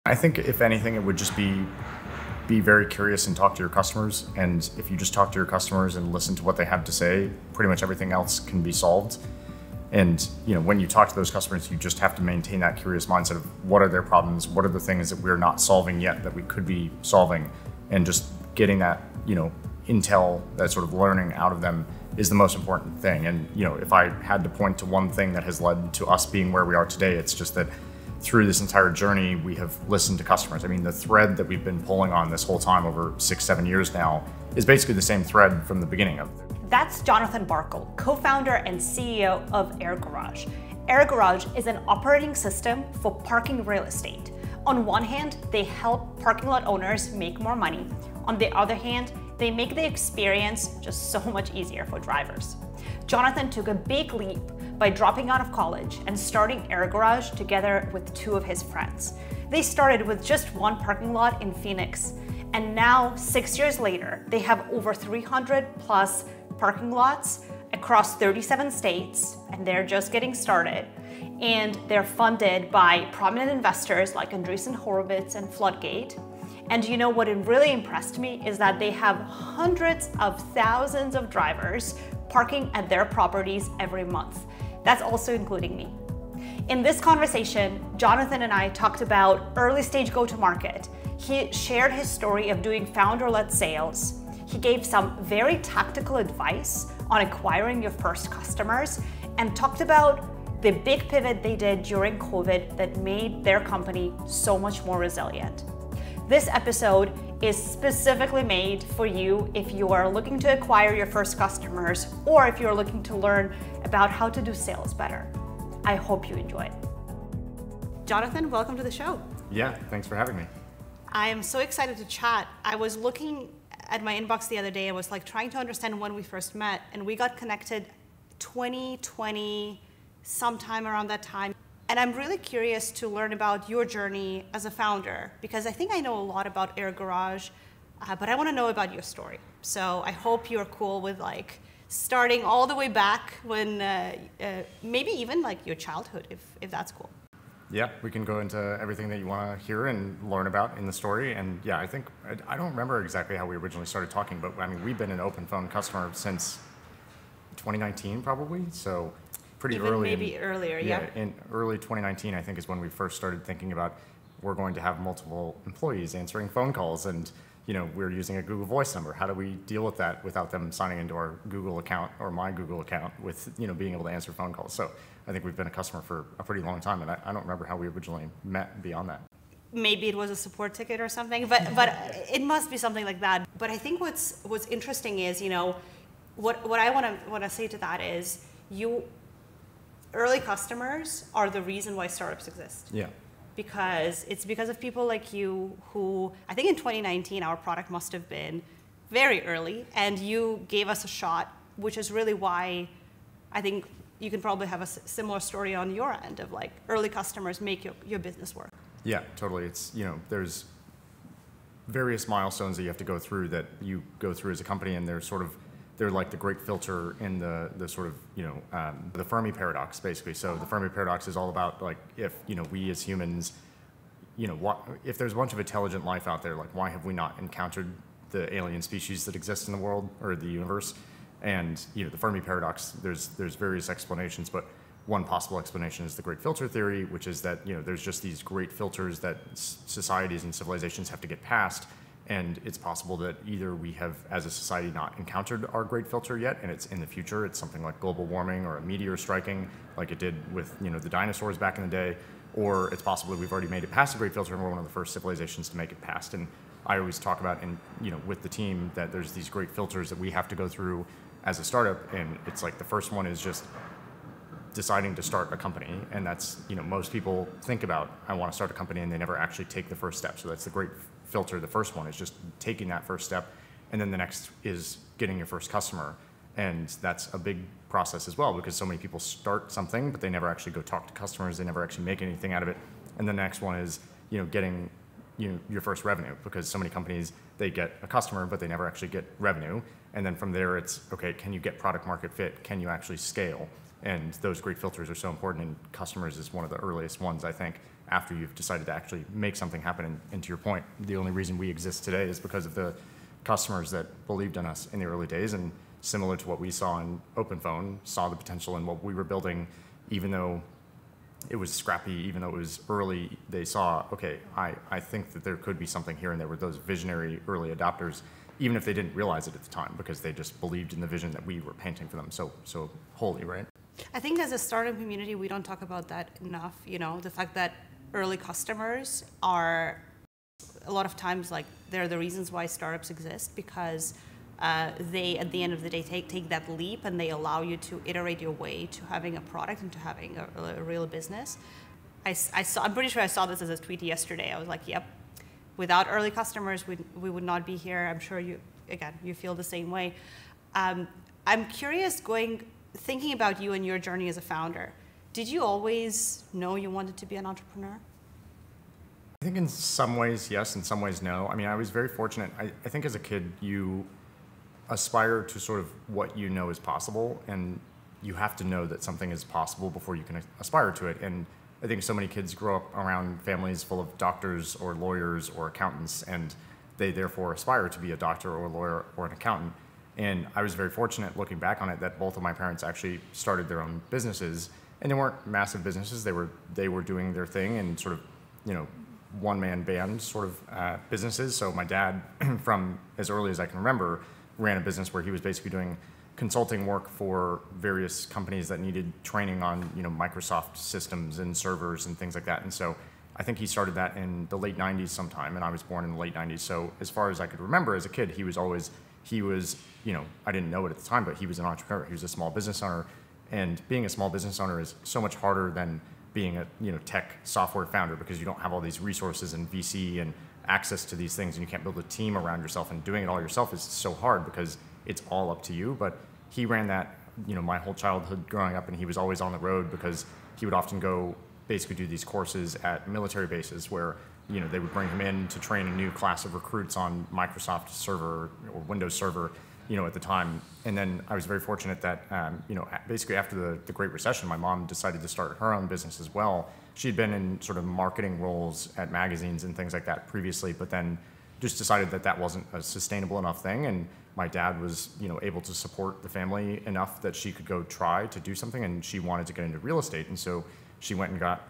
I think if anything, it would just be very curious and talk to your customers. And if you just talk to your customers and listen to what they have to say, pretty much everything else can be solved. And when you talk to those customers, you just have to maintain that curious mindset of what are their problems, what are the things that we're not solving yet that we could be solving, and just getting that intel, that sort of learning out of them is the most important thing. And if I had to point to one thing that has led to us being where we are today, it's just that through this entire journey, we have listened to customers. I mean, the thread that we've been pulling on this whole time over 6-7 years now is basically the same thread from the beginning of it. That's Jonathon Barkl, co-founder and CEO of AirGarage. AirGarage is an operating system for parking real estate. On one hand, they help parking lot owners make more money. On the other hand, they make the experience just so much easier for drivers. Jonathon took a big leap by dropping out of college and starting AirGarage together with 2 of his friends. They started with just one parking lot in Phoenix, and now 6 years later, they have over 300 plus parking lots across 37 states, and they're just getting started. And they're funded by prominent investors like Andreessen Horowitz and Floodgate. And what really impressed me is that they have hundreds of thousands of drivers parking at their properties every month. That's also including me. In this conversation, Jonathon and I talked about early stage go-to-market. He shared his story of doing founder-led sales. He gave some very tactical advice on acquiring your first customers and talked about the big pivot they did during COVID that made their company so much more resilient. This episode is specifically made for you if you are looking to acquire your first customers or if you're looking to learn about how to do sales better. I hope you enjoy it. Jonathon, welcome to the show. Yeah, thanks for having me. I am so excited to chat. I was looking at my inbox the other day and was trying to understand when we first met, and we got connected 2020, sometime around that time. And I'm really curious to learn about your journey as a founder, because I think I know a lot about AirGarage, but I want to know about your story. So I hope you're cool with starting all the way back when, maybe even your childhood, if that's cool. Yeah, we can go into everything that you want to hear and learn about in the story. And yeah, I don't remember exactly how we originally started talking, but I mean, we've been an OpenPhone customer since 2019 probably, so pretty even early. Maybe earlier, yeah. In early 2019, I think, is when we first started thinking about we're going to have multiple employees answering phone calls, and we're using a Google Voice number. How do we deal with that without them signing into our Google account or my Google account with being able to answer phone calls? So I think we've been a customer for a pretty long time, and I don't remember how we originally met beyond that. Maybe it was a support ticket or something, but it must be something like that. But I think what's interesting is what I want to say to that is early customers are the reason why startups exist. Yeah. Because it's because of people like you who, I think in 2019, our product must have been very early, and you gave us a shot, which is really why I think you can probably have a similar story on your end of early customers make your business work. Yeah, totally. It's, there's various milestones that you have to go through that you go through as a company, and they're like the great filter in the sort of, the Fermi paradox, basically. So the Fermi paradox is all about if, we as humans, if there's a bunch of intelligent life out there, why have we not encountered the alien species that exist in the world or the universe? And, the Fermi paradox, there's various explanations, but one possible explanation is the great filter theory, which is that, there's just these great filters that societies and civilizations have to get past. And it's possible that either we have, as a society, not encountered our great filter yet, and it's in the future. It's something like global warming or a meteor striking, like it did with the dinosaurs back in the day, or it's possible that we've already made it past the great filter and we're one of the first civilizations to make it past. And I always talk about, with the team, that there's these great filters that we have to go through as a startup, and it's the first one is just deciding to start a company, and that's most people think about, I want to start a company, and they never actually take the first step. So that's the great filter. The first one is just taking that first step, and then the next is getting your first customer, and that's a big process as well, because so many people start something but they never actually go talk to customers, they never actually make anything out of it. And the next one is getting your first revenue, because so many companies, they get a customer but they never actually get revenue, and then from there it's okay, can you get product market fit, can you actually scale? And those great filters are so important, and customers is one of the earliest ones, I think, after you've decided to actually make something happen. And to your point, the only reason we exist today is because of the customers that believed in us in the early days, and similar to what we saw in OpenPhone, saw the potential in what we were building, even though it was scrappy, even though it was early, they saw, okay, I think that there could be something here, and there were those visionary early adopters, even if they didn't realize it at the time, because they just believed in the vision that we were painting for them so wholly, right? I think as a startup community, we don't talk about that enough, the fact that early customers are a lot of times like they're the reasons why startups exist, because they, at the end of the day, take that leap and they allow you to iterate your way to having a product and to having a real business. I'm pretty sure I saw this as a tweet yesterday. I was like, yep, without early customers, we would not be here. I'm sure you feel the same way. I'm curious, thinking about you and your journey as a founder, did you always know you wanted to be an entrepreneur? I think in some ways, yes, in some ways, no. I mean, I was very fortunate. I think as a kid, you aspire to sort of what you know is possible, and you have to know that something is possible before you can aspire to it. And I think so many kids grow up around families full of doctors or lawyers or accountants, and they therefore aspire to be a doctor or a lawyer or an accountant. And I was very fortunate, looking back on it, that both of my parents actually started their own businesses, and they weren't massive businesses. They were doing their thing and sort of, one-man band sort of businesses. So my dad, from as early as I can remember, ran a business where he was basically doing consulting work for various companies that needed training on, Microsoft systems and servers and things like that. And so I think he started that in the late 90s sometime, and I was born in the late 90s. So as far as I could remember as a kid, he was, I didn't know it at the time, but he was an entrepreneur. He was a small business owner. And being a small business owner is so much harder than being a tech software founder, because you don't have all these resources and VC and access to these things, and you can't build a team around yourself, and doing it all yourself is so hard because it's all up to you. But he ran that my whole childhood growing up, and he was always on the road because he would often go basically do these courses at military bases where they would bring him in to train a new class of recruits on Microsoft Server or Windows Server at the time. And then I was very fortunate that, basically after the Great Recession, my mom decided to start her own business as well. She'd been in sort of marketing roles at magazines and things like that previously, but then just decided that that wasn't a sustainable enough thing. And my dad was, able to support the family enough that she could go try to do something, and she wanted to get into real estate. And so she went and got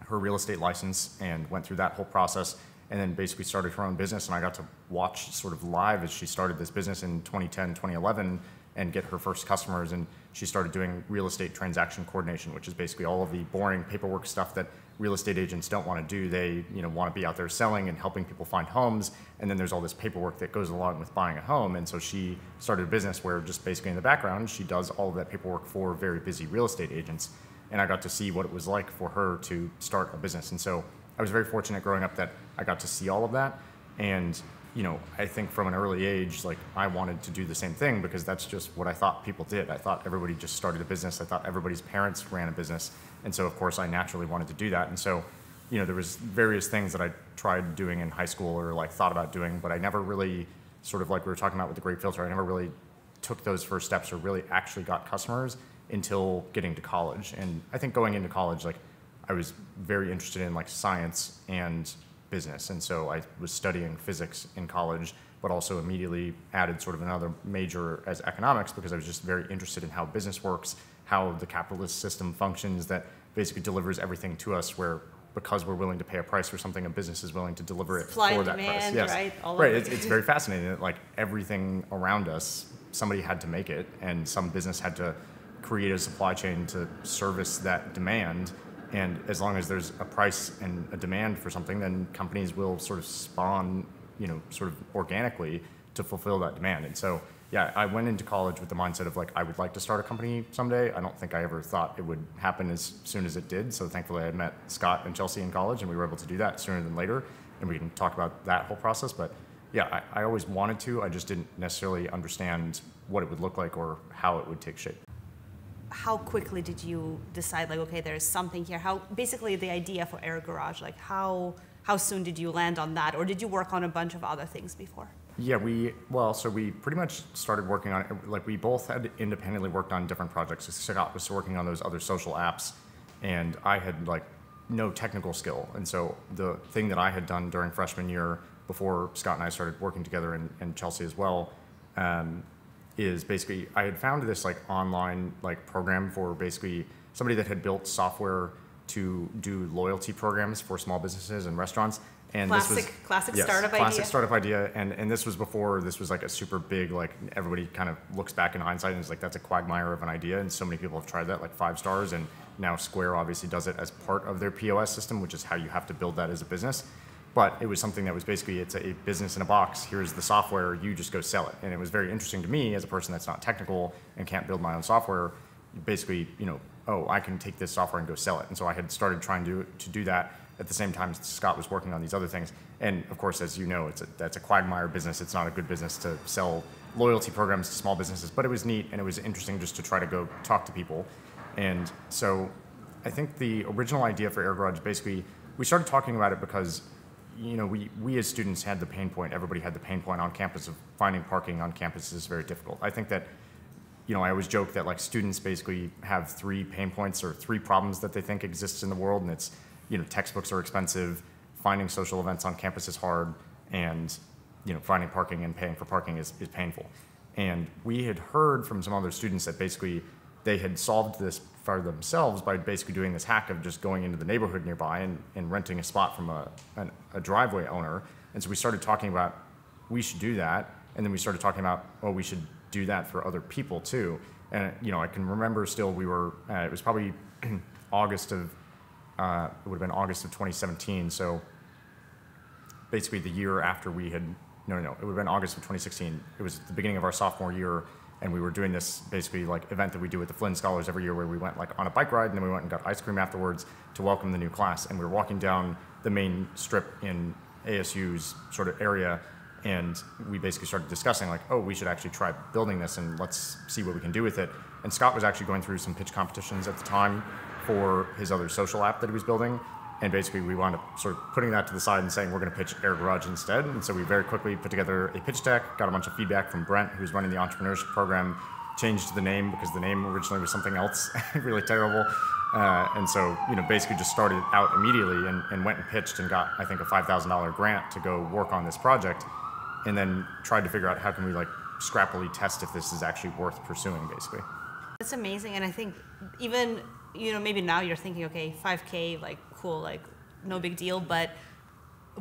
her real estate license and went through that whole process, and then basically started her own business. And I got to watch sort of live as she started this business in 2010, 2011, and get her first customers. And she started doing real estate transaction coordination, which is basically all of the boring paperwork stuff that real estate agents don't want to do. They want to be out there selling and helping people find homes. And then there's all this paperwork that goes along with buying a home. And so she started a business where just basically in the background, she does all of that paperwork for very busy real estate agents. And I got to see what it was like for her to start a business. And so I was very fortunate growing up that I got to see all of that. And, I think from an early age, like, I wanted to do the same thing because that's just what I thought people did. I thought everybody just started a business. I thought everybody's parents ran a business. And so, of course, I naturally wanted to do that. And so, there was various things that I tried doing in high school or like thought about doing, but I never really, sort of like we were talking about with the Great Filter, I never really took those first steps or really actually got customers until getting to college. And I think going into college, like, I was very interested in like science and business. And so I was studying physics in college, but also immediately added sort of another major as economics because I was just very interested in how business works, how the capitalist system functions that basically delivers everything to us, where because we're willing to pay a price for something, a business is willing to deliver it supply for and that demand, price. Yes. right? Right. It's very fascinating that like everything around us, somebody had to make it, and some business had to create a supply chain to service that demand. And as long as there's a price and a demand for something, then companies will sort of spawn, sort of organically to fulfill that demand. And so, yeah, I went into college with the mindset of like, I would like to start a company someday. I don't think I ever thought it would happen as soon as it did. So thankfully I met Scott and Chelsea in college, and we were able to do that sooner than later. And we can talk about that whole process. But yeah, I always wanted to. I just didn't necessarily understand what it would look like or how it would take shape. How quickly did you decide, like, okay, there's something here? How, basically the idea for AirGarage, like how soon did you land on that? Or did you work on a bunch of other things before? Yeah, we pretty much started working on it. Like, we both had independently worked on different projects. Scott was working on those other social apps, and I had like no technical skill. And so the thing that I had done during freshman year, before Scott and I started working together, and Chelsea as well, is basically I had found this like online like program for basically somebody that had built software to do loyalty programs for small businesses and restaurants. And classic startup idea. Classic startup idea. And this was before this was like a super big, like everybody kind of looks back in hindsight and is like, that's a quagmire of an idea. And so many people have tried that, like 5 stars. And now Square obviously does it as part of their POS system, which is how you have to build that as a business. But it was something that was basically, it's a business in a box. Here's the software, you just go sell it. And it was very interesting to me as a person that's not technical and can't build my own software. Basically, oh, I can take this software and go sell it. And so I had started trying to do that at the same time Scott was working on these other things. And of course, as you know, that's a quagmire business. It's not a good business to sell loyalty programs to small businesses, but it was neat and it was interesting just to try to go talk to people. And so I think the original idea for AirGarage, basically, we started talking about it because we as students had the pain point, everybody had the pain point on campus of finding parking on campus is very difficult. I think that, I always joke that like students basically have 3 pain points or 3 problems that they think exists in the world, and it's, textbooks are expensive, finding social events on campus is hard, and, finding parking and paying for parking is painful. And we had heard from some other students that basically they had solved this for themselves by basically doing this hack of just going into the neighborhood nearby and renting a spot from a driveway owner. And so we started talking about, we should do that. And then we started talking about, well, we should do that for other people too. And, I can remember still it was probably August of, it would have been August of 2017. So basically the year after we had, it would have been August of 2016. It was the beginning of our sophomore year. And we were doing this basically like event that we do with the Flynn Scholars every year where we went like on a bike ride and then we went and got ice cream afterwards to welcome the new class. And we were walking down the main strip in ASU's sort of area, and we basically started discussing like, oh, we should actually try building this and let's see what we can do with it. And Scott was actually going through some pitch competitions at the time for his other social app that he was building. And basically we wound up sort of putting that to the side and saying we're going to pitch AirGarage instead. And so we very quickly put together a pitch deck, got a bunch of feedback from Brent, who's running the entrepreneurship program, changed the name because the name originally was something else, really terrible. And so, basically just started out immediately and went and pitched and got, I think, a $5,000 grant to go work on this project, and then tried to figure out how can we like scrappily test if this is actually worth pursuing, basically. That's amazing. And I think even, maybe now you're thinking, okay, 5K, like cool, like no big deal, but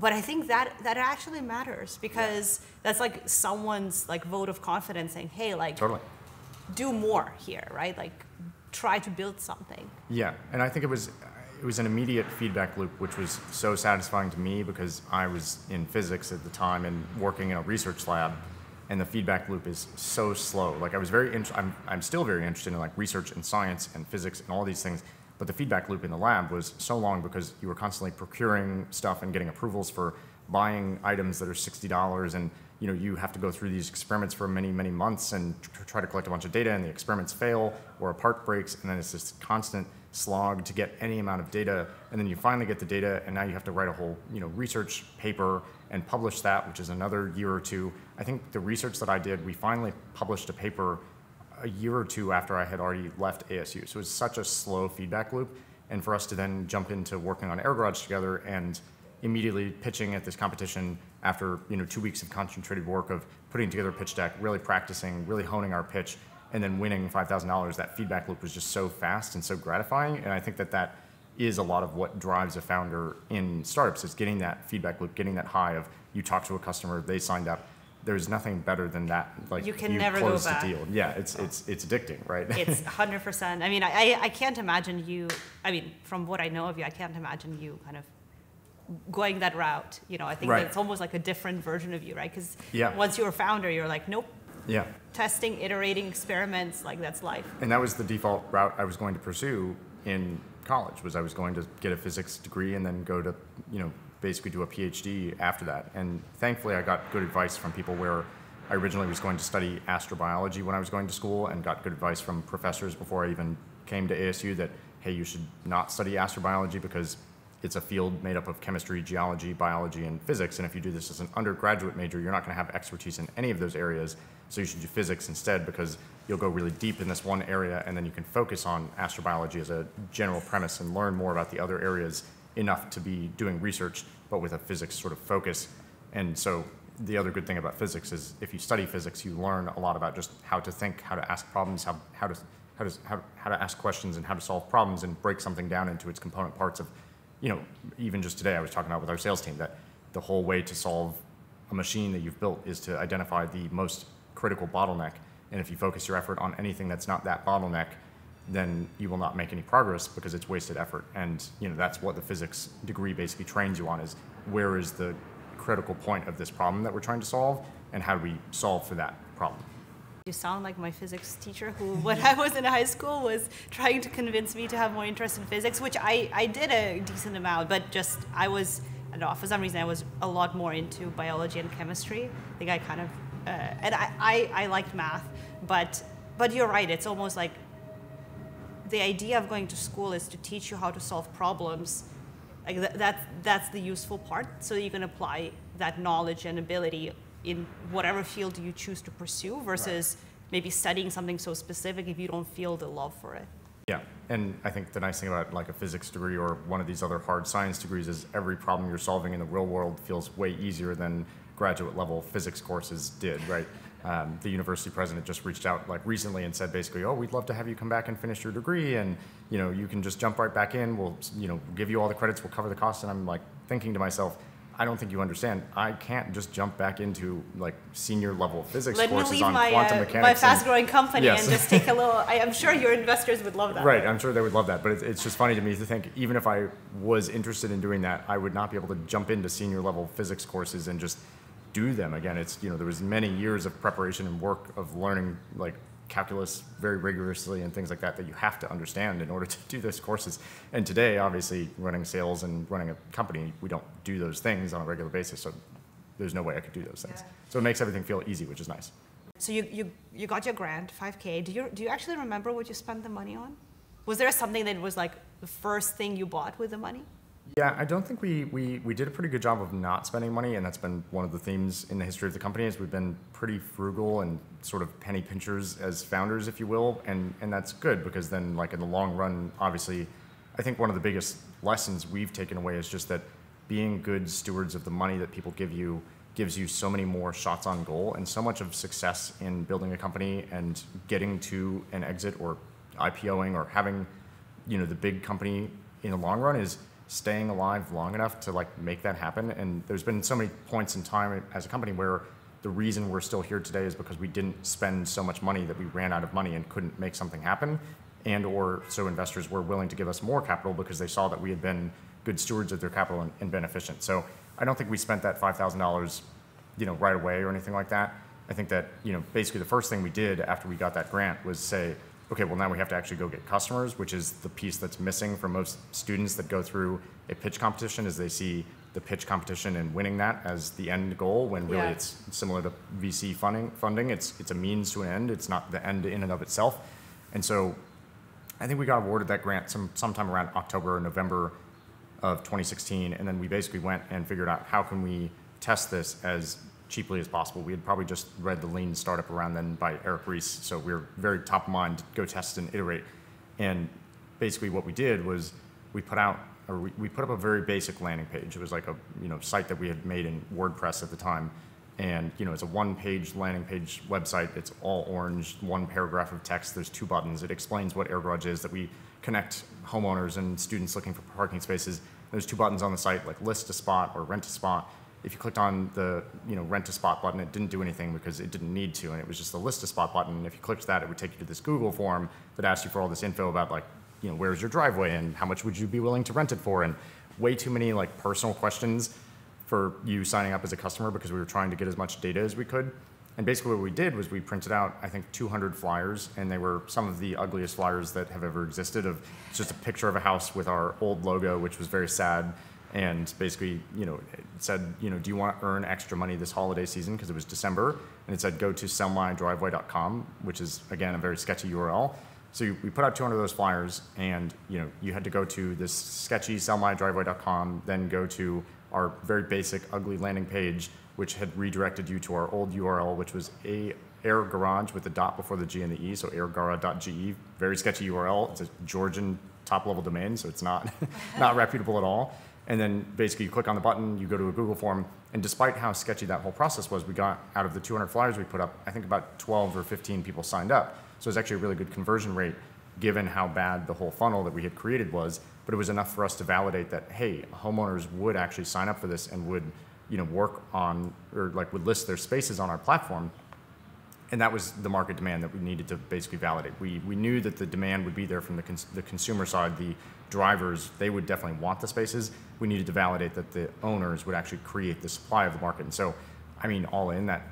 I think that actually matters because that's like someone's like vote of confidence saying, hey, like totally do more here, right? Like try to build something. Yeah, and I think it was an immediate feedback loop, which was so satisfying to me because I was in physics at the time and working in a research lab, and the feedback loop is so slow. Like I was I'm still very interested in like research and science and physics and all these things, but the feedback loop in the lab was so long because you were constantly procuring stuff and getting approvals for buying items that are $60, and you have to go through these experiments for many, many months and try to collect a bunch of data, and the experiments fail or a part breaks, and then it's this constant slog to get any amount of data, and then you finally get the data, and now you have to write a whole research paper and publish that, which is another year or 2. I think the research that I did, we finally published a paper a year or 2 after I had already left ASU. So it was such a slow feedback loop, and for us to then jump into working on AirGarage together and immediately pitching at this competition after 2 weeks of concentrated work of putting together a pitch deck, really practicing, really honing our pitch, and then winning $5,000, that feedback loop was just so fast and so gratifying. And I think that is a lot of what drives a founder in startups, is getting that feedback loop, getting that high of you talk to a customer, they signed up. There's nothing better than that. Like you can never go back. The deal. Yeah, it's addicting, right? It's 100%. I mean, I can't imagine you. I mean, from what I know of you, I can't imagine you kind of going that route. I think right. It's almost like a different version of you, right? Because yeah. Once you're a founder, you're like, nope. Yeah. Testing, iterating, experiments, like that's life. And that was the default route I was going to pursue in college. I was going to get a physics degree and then go to basically do a PhD after that. And thankfully I got good advice from people where I originally was going to study astrobiology when I was going to school, and got good advice from professors before I even came to ASU that, hey, you should not study astrobiology because it's a field made up of chemistry, geology, biology, and physics. And if you do this as an undergraduate major, you're not going to have expertise in any of those areas. So you should do physics instead, because you'll go really deep in this one area, and then you can focus on astrobiology as a general premise and learn more about the other areas enough to be doing research, but with a physics sort of focus. And so the other good thing about physics is if you study physics, you learn a lot about just how to think, how to ask problems, how to ask questions, and how to solve problems, and break something down into its component parts of, even just today I was talking about with our sales team that the whole way to solve a machine that you've built is to identify the most critical bottleneck. And if you focus your effort on anything that's not that bottleneck, then you will not make any progress because it's wasted effort. And that's what the physics degree basically trains you on, is where is the critical point of this problem that we're trying to solve, and how do we solve for that problem. You sound like my physics teacher who, when I was in high school, was trying to convince me to have more interest in physics, which I did a decent amount, but just I don't know, for some reason I was a lot more into biology and chemistry. I think I kind of, and I liked math, but you're right, it's almost like the idea of going to school is to teach you how to solve problems. Like that's the useful part, so you can apply that knowledge and ability in whatever field you choose to pursue, versus maybe studying something so specific if you don't feel the love for it. Yeah, and I think the nice thing about like a physics degree or one of these other hard science degrees is every problem you're solving in the real world feels way easier than graduate level physics courses did, right? The university president just reached out like recently and said basically, oh, we'd love to have you come back and finish your degree, and you can just jump right back in. We'll give you all the credits. We'll cover the costs. And I'm like thinking to myself, I don't think you understand. I can't just jump back into like senior level physics courses on quantum mechanics. My fast growing company and just take a little. I'm sure your investors would love that. Right, I'm sure they would love that. But it's just funny to me to think even if I was interested in doing that, I would not be able to jump into senior level physics courses and just do them again. It's there was many years of preparation and work of learning like calculus very rigorously and things like that you have to understand in order to do those courses. And today, obviously, running sales and running a company, we don't do those things on a regular basis, so there's no way I could do those things. Yeah. So it makes everything feel easy, which is nice. So you got your grant, $5K. Do you actually remember what you spent the money on? Was there something that was like the first thing you bought with the money? Yeah, I don't think we did a pretty good job of not spending money, and that's been one of the themes in the history of the company is we've been pretty frugal and sort of penny pinchers as founders, if you will, and that's good because then like in the long run, obviously, I think one of the biggest lessons we've taken away is just that being good stewards of the money that people give you gives you so many more shots on goal, and so much of success in building a company and getting to an exit or IPOing or having the big company in the long run is staying alive long enough to like make that happen. And there's been so many points in time as a company where the reason we're still here today is because we didn't spend so much money that we ran out of money and couldn't make something happen, and or so investors were willing to give us more capital because they saw that we had been good stewards of their capital and been efficient. So I don't think we spent that $5,000 right away or anything like that. I think that basically the first thing we did after we got that grant was say, okay, well now we have to actually go get customers, which is the piece that's missing for most students that go through a pitch competition, is they see the pitch competition and winning that as the end goal, when really it's similar to VC funding. It's a means to an end. It's not the end in and of itself. And so I think we got awarded that grant sometime around October or November of 2016, and then we basically went and figured out how can we test this as cheaply as possible. We had probably just read The Lean Startup around then by Eric Ries, so we were very top of mind, go test and iterate. And basically what we did was we put up a very basic landing page. It was like a site that we had made in WordPress at the time, and it's a one-page landing page website. It's all orange, one paragraph of text. There's 2 buttons. It explains what AirGarage is, that we connect homeowners and students looking for parking spaces. There's 2 buttons on the site, like list a spot or rent a spot. If you clicked on the rent a spot button, it didn't do anything because it didn't need to, and it was just the list a spot button. And if you clicked that, it would take you to this Google form that asked you for all this info about like, where's your driveway and how much would you be willing to rent it for, and way too many like personal questions for you signing up as a customer because we were trying to get as much data as we could. And basically what we did was we printed out, I think, 200 flyers, and they were some of the ugliest flyers that have ever existed. It's just a picture of a house with our old logo, which was very sad. And basically, it said, do you want to earn extra money this holiday season? Because it was December. And it said, go to sellmydriveway.com, which is, again, a very sketchy URL. So we put out 200 of those flyers, and you had to go to this sketchy sellmydriveway.com, then go to our very basic, ugly landing page, which had redirected you to our old URL, which was AirGarage with the dot before the G and the E, so airgarage.ge. Very sketchy URL. It's a Georgian top-level domain, so it's not not reputable at all. And then basically you click on the button, you go to a Google form, and despite how sketchy that whole process was, we got out of the 200 flyers we put up, I think about 12 or 15 people signed up. So it was actually a really good conversion rate given how bad the whole funnel that we had created was, but it was enough for us to validate that, hey, homeowners would actually sign up for this and would work on, or would list their spaces on our platform. And that was the market demand that we needed to basically validate. We knew that the demand would be there from the consumer side. The drivers, they would definitely want the spaces. We needed to validate that the owners would actually create the supply of the market. And so, I mean, all in, that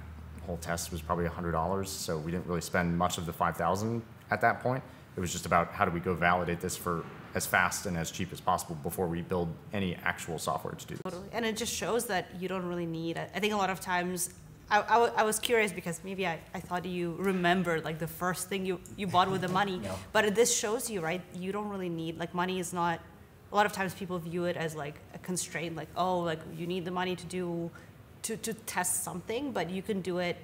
whole test was probably $100. So we didn't really spend much of the $5,000 at that point. It was just about how do we go validate this for as fast and as cheap as possible before we build any actual software to do this. Totally. And it just shows that you don't really need it. I think a lot of times, I was curious because maybe I thought you remembered the first thing you bought with the money. No. But this shows you, right, you don't really need, money is not, a lot of times people view it as a constraint, you need the money to test something, but you can do it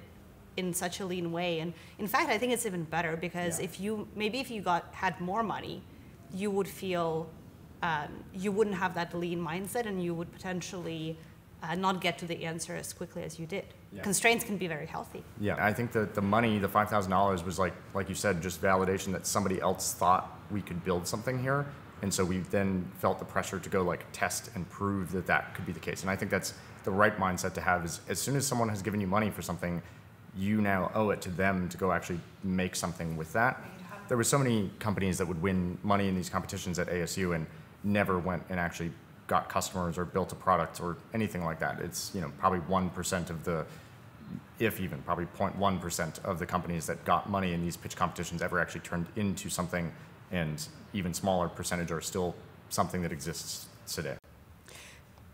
in such a lean way. And in fact, I think it's even better because if you had more money, you would feel, you wouldn't have that lean mindset and you would potentially not get to the answer as quickly as you did. Yeah. Constraints can be very healthy. Yeah, I think that the money, the $5,000 was like you said, just validation that somebody else thought we could build something here. And so we then felt the pressure to go test and prove that that could be the case. And I think that's the right mindset to have is as soon as someone has given you money for something, you now owe it to them to go actually make something with that. There were so many companies that would win money in these competitions at ASU and never went and actually got customers or built a product or anything like that. It's probably 1% of the, if even, probably 0.1% of the companies that got money in these pitch competitions ever actually turned into something, and even smaller percentage are still something that exists today.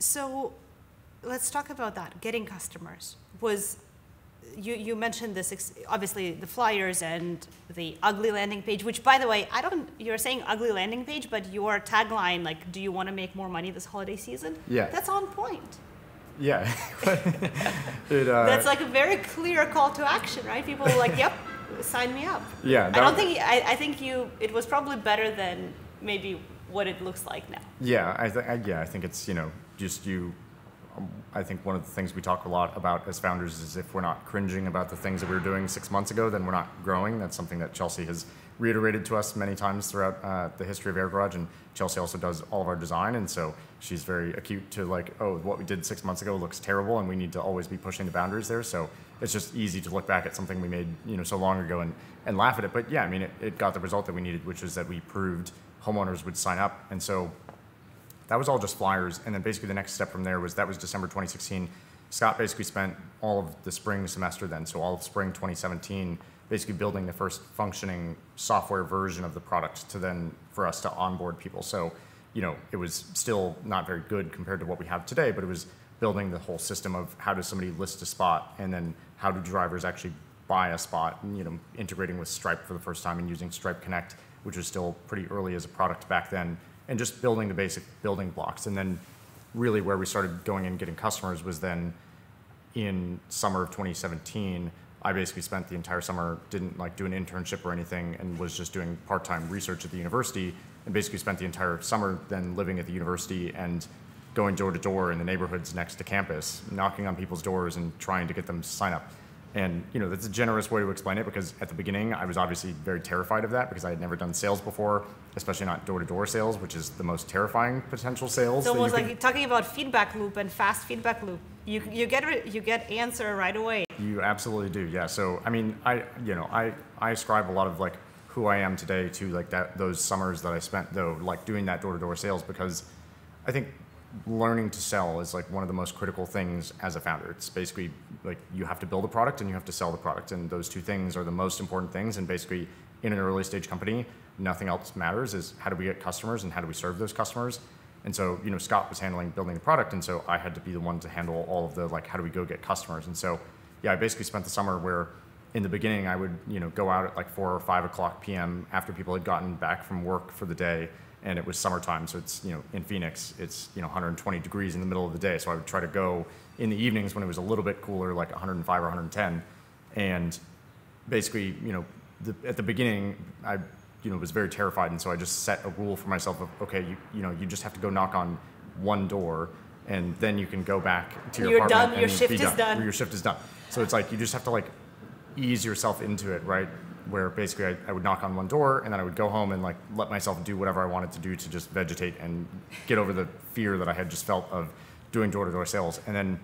So let's talk about that, getting customers. You mentioned this, obviously the flyers and the ugly landing page, which by the way, you're saying ugly landing page, but your tagline, do you want to make more money this holiday season? Yeah. That's on point. Yeah. That's a very clear call to action, right? People are yep, sign me up. Yeah. I think it was probably better than maybe what it looks like now. Yeah, I think it's, just you. I think one of the things we talk a lot about as founders is if we're not cringing about the things that we were doing 6 months ago, then we're not growing. That's something that Chelsea has reiterated to us many times throughout the history of AirGarage, and Chelsea also does all of our design, and so she's very acute to what we did 6 months ago looks terrible, and we need to always be pushing the boundaries there. So it's just easy to look back at something we made so long ago and laugh at it. But yeah, I mean, it got the result that we needed, which was that we proved homeowners would sign up, and so that was all just flyers. And then basically the next step from there was December 2016. Scott basically spent all of the spring semester then, so all of spring 2017, basically building the first functioning software version of the product for us to onboard people. So, it was still not very good compared to what we have today, but it was building the whole system of how does somebody list a spot, and then how do drivers actually buy a spot, and, integrating with Stripe for the first time and using Stripe Connect, which was still pretty early as a product back then. And just building the basic building blocks. And then really where we started going and getting customers was then in summer of 2017. I basically spent the entire summer, didn't do an internship or anything, and was just doing part-time research at the university, and basically spent the entire summer then living at the university and going door to door in the neighborhoods next to campus, knocking on people's doors and trying to get them to sign up. And that's a generous way to explain it, because at the beginning I was obviously very terrified of that because I had never done sales before, especially not door-to-door sales, which is the most terrifying potential sales. It's almost like talking about feedback loop and fast feedback loop. You get answer right away. You absolutely do, yeah. So I mean, I ascribe a lot of who I am today to those summers that I spent though doing that door-to-door sales, because I think learning to sell is one of the most critical things as a founder. It's basically you have to build a product and you have to sell the product, and those two things are the most important things. And basically in an early stage company, nothing else matters. Is how do we get customers and how do we serve those customers. And so Scott was handling building the product, and so I had to be the one to handle all of the how do we go get customers. And so yeah, I basically spent the summer where in the beginning, I would, go out at like 4 or 5 o'clock p.m. after people had gotten back from work for the day, and it was summertime, so it's, in Phoenix, it's, 120 degrees in the middle of the day. So I would try to go in the evenings when it was a little bit cooler, like 105 or 110. And basically, at the beginning, I, was very terrified. And so I just set a rule for myself of, okay, you just have to go knock on one door, and then you can go back to your apartment. Done. Your shift is done. Your shift is done. So it's like, you just have to like ease yourself into it, right? Where basically I would knock on one door, and then I would go home and like let myself do whatever I wanted to do to just vegetate and get over the fear that I had just felt of doing door-to-door sales. And then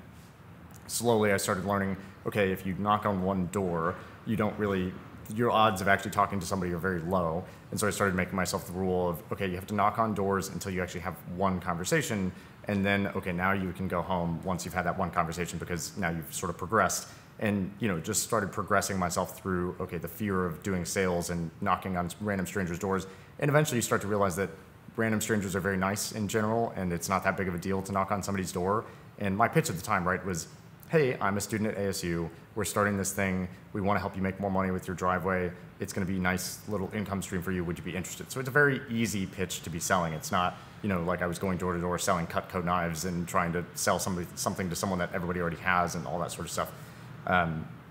slowly I started learning, okay, if you knock on one door, your odds of actually talking to somebody are very low. And so I started making myself the rule of, okay, you have to knock on doors until you actually have one conversation, and then, okay, now you can go home once you've had that one conversation, because now you've sort of progressed. And just started progressing myself through, okay, the fear of doing sales and knocking on random strangers' doors. And eventually you start to realize that random strangers are very nice in general, and it's not that big of a deal to knock on somebody's door. And my pitch at the time, right, was, hey, I'm a student at ASU. We're starting this thing. We want to help you make more money with your driveway. It's going to be a nice little income stream for you. Would you be interested? So it's a very easy pitch to be selling. It's not, like I was going door to door selling Cutco knives and trying to sell something to someone that everybody already has and all that sort of stuff.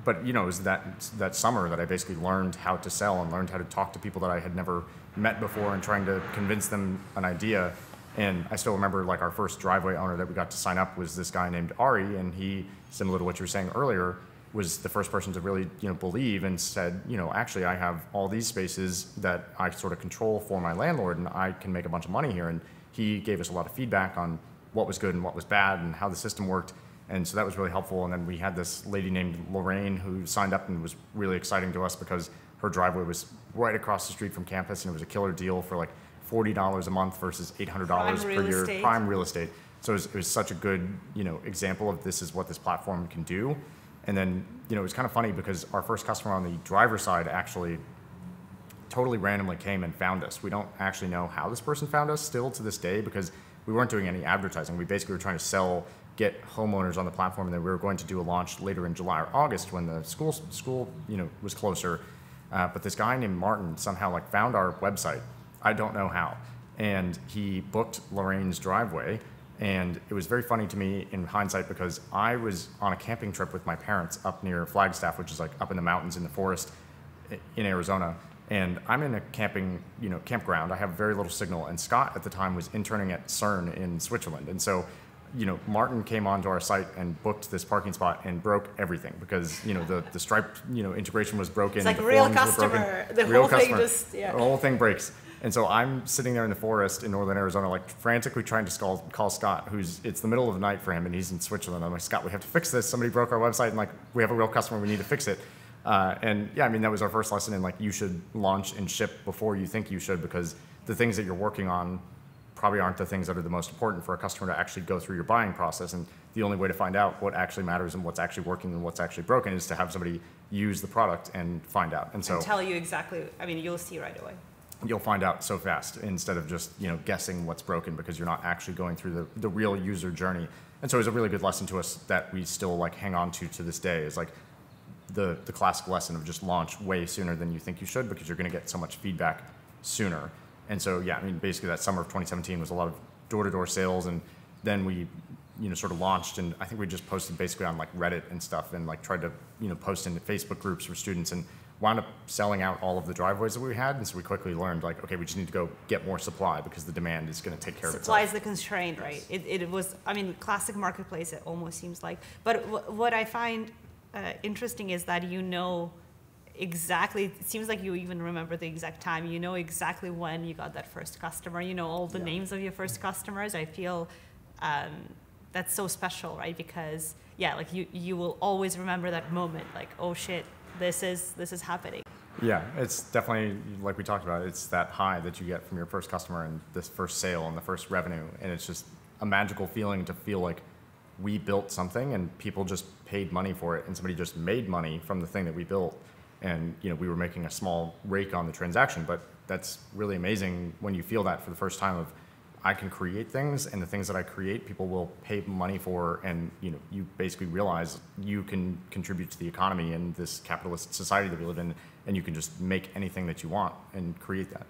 But it was that summer that I basically learned how to sell and learned how to talk to people that I had never met before and trying to convince them an idea. And I still remember like our first driveway owner that we got to sign up was this guy named Ari, and he, similar to what you were saying earlier, was the first person to really believe and said, actually I have all these spaces that I sort of control for my landlord, and I can make a bunch of money here. And he gave us a lot of feedback on what was good and what was bad and how the system worked. And so that was really helpful. And then we had this lady named Lorraine who signed up, and was really exciting to us because her driveway was right across the street from campus, and it was a killer deal for like $40 a month versus $800 per year. Prime real estate. So it was such a good example of this is what this platform can do. And then it was kind of funny because our first customer on the driver's side actually totally randomly came and found us. We don't actually know how this person found us still to this day, because we weren't doing any advertising. We basically were trying to get homeowners on the platform, and then we were going to do a launch later in July or August when the school was closer. But this guy named Martin somehow like found our website. I don't know how. And he booked Lorraine's driveway. And it was very funny to me in hindsight, because I was on a camping trip with my parents up near Flagstaff, which is like up in the mountains in the forest in Arizona. And I'm in a campground. I have very little signal. And Scott at the time was interning at CERN in Switzerland. And so, Martin came onto our site and booked this parking spot and broke everything, because, the Stripe, integration was broken. It's like the real customer. The whole thing breaks. And so I'm sitting there in the forest in northern Arizona, like frantically trying to call Scott, it's the middle of the night for him, and he's in Switzerland. I'm like, Scott, we have to fix this. Somebody broke our website, and like, we have a real customer. We need to fix it. And yeah, that was our first lesson in like, you should launch and ship before you think you should, because the things that you're working on probably aren't the things that are the most important for a customer to actually go through your buying process. And the only way to find out what actually matters and what's actually working and what's actually broken is to have somebody use the product and find out. And so and tell you exactly, you'll see right away. You'll find out so fast, instead of just guessing what's broken, because you're not actually going through the real user journey. And so it was a really good lesson to us that we still like hang on to this day, is like the classic lesson of just launch way sooner than you think you should, because you're going to get so much feedback sooner. And so yeah, basically that summer of 2017 was a lot of door-to-door sales, and then we sort of launched, and I think we just posted basically on like Reddit and stuff, and like tried to post into Facebook groups for students, and wound up selling out all of the driveways that we had. And so we quickly learned like, okay, we just need to go get more supply, because the demand is going to take care of itself. Supply is the constraint, right? It was, classic marketplace, it almost seems like. But what I find interesting is that exactly, it seems like you even remember the exact time, exactly when you got that first customer, all the names of your first customers. I feel that's so special, right? Because yeah, like you will always remember that moment, like, oh shit, this is happening. Yeah, it's definitely, like we talked about, it's that high that you get from your first customer and this first sale and the first revenue. And it's just a magical feeling to feel like we built something and people just paid money for it, and somebody just made money from the thing that we built. And we were making a small rake on the transaction, but that's really amazing when you feel that for the first time of, I can create things, and the things that I create, people will pay money for, and you basically realize you can contribute to the economy in this capitalist society that we live in, and you can just make anything that you want and create that.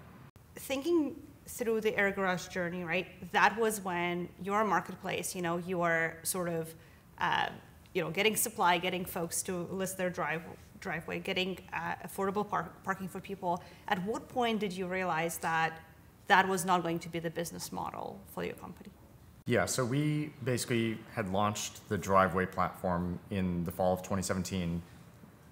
Thinking through the AirGarage journey, right? That was when your marketplace, you were sort of, getting supply, getting folks to list their driveway, getting affordable parking for people. At what point did you realize that that was not going to be the business model for your company? Yeah, so we basically had launched the driveway platform in the fall of 2017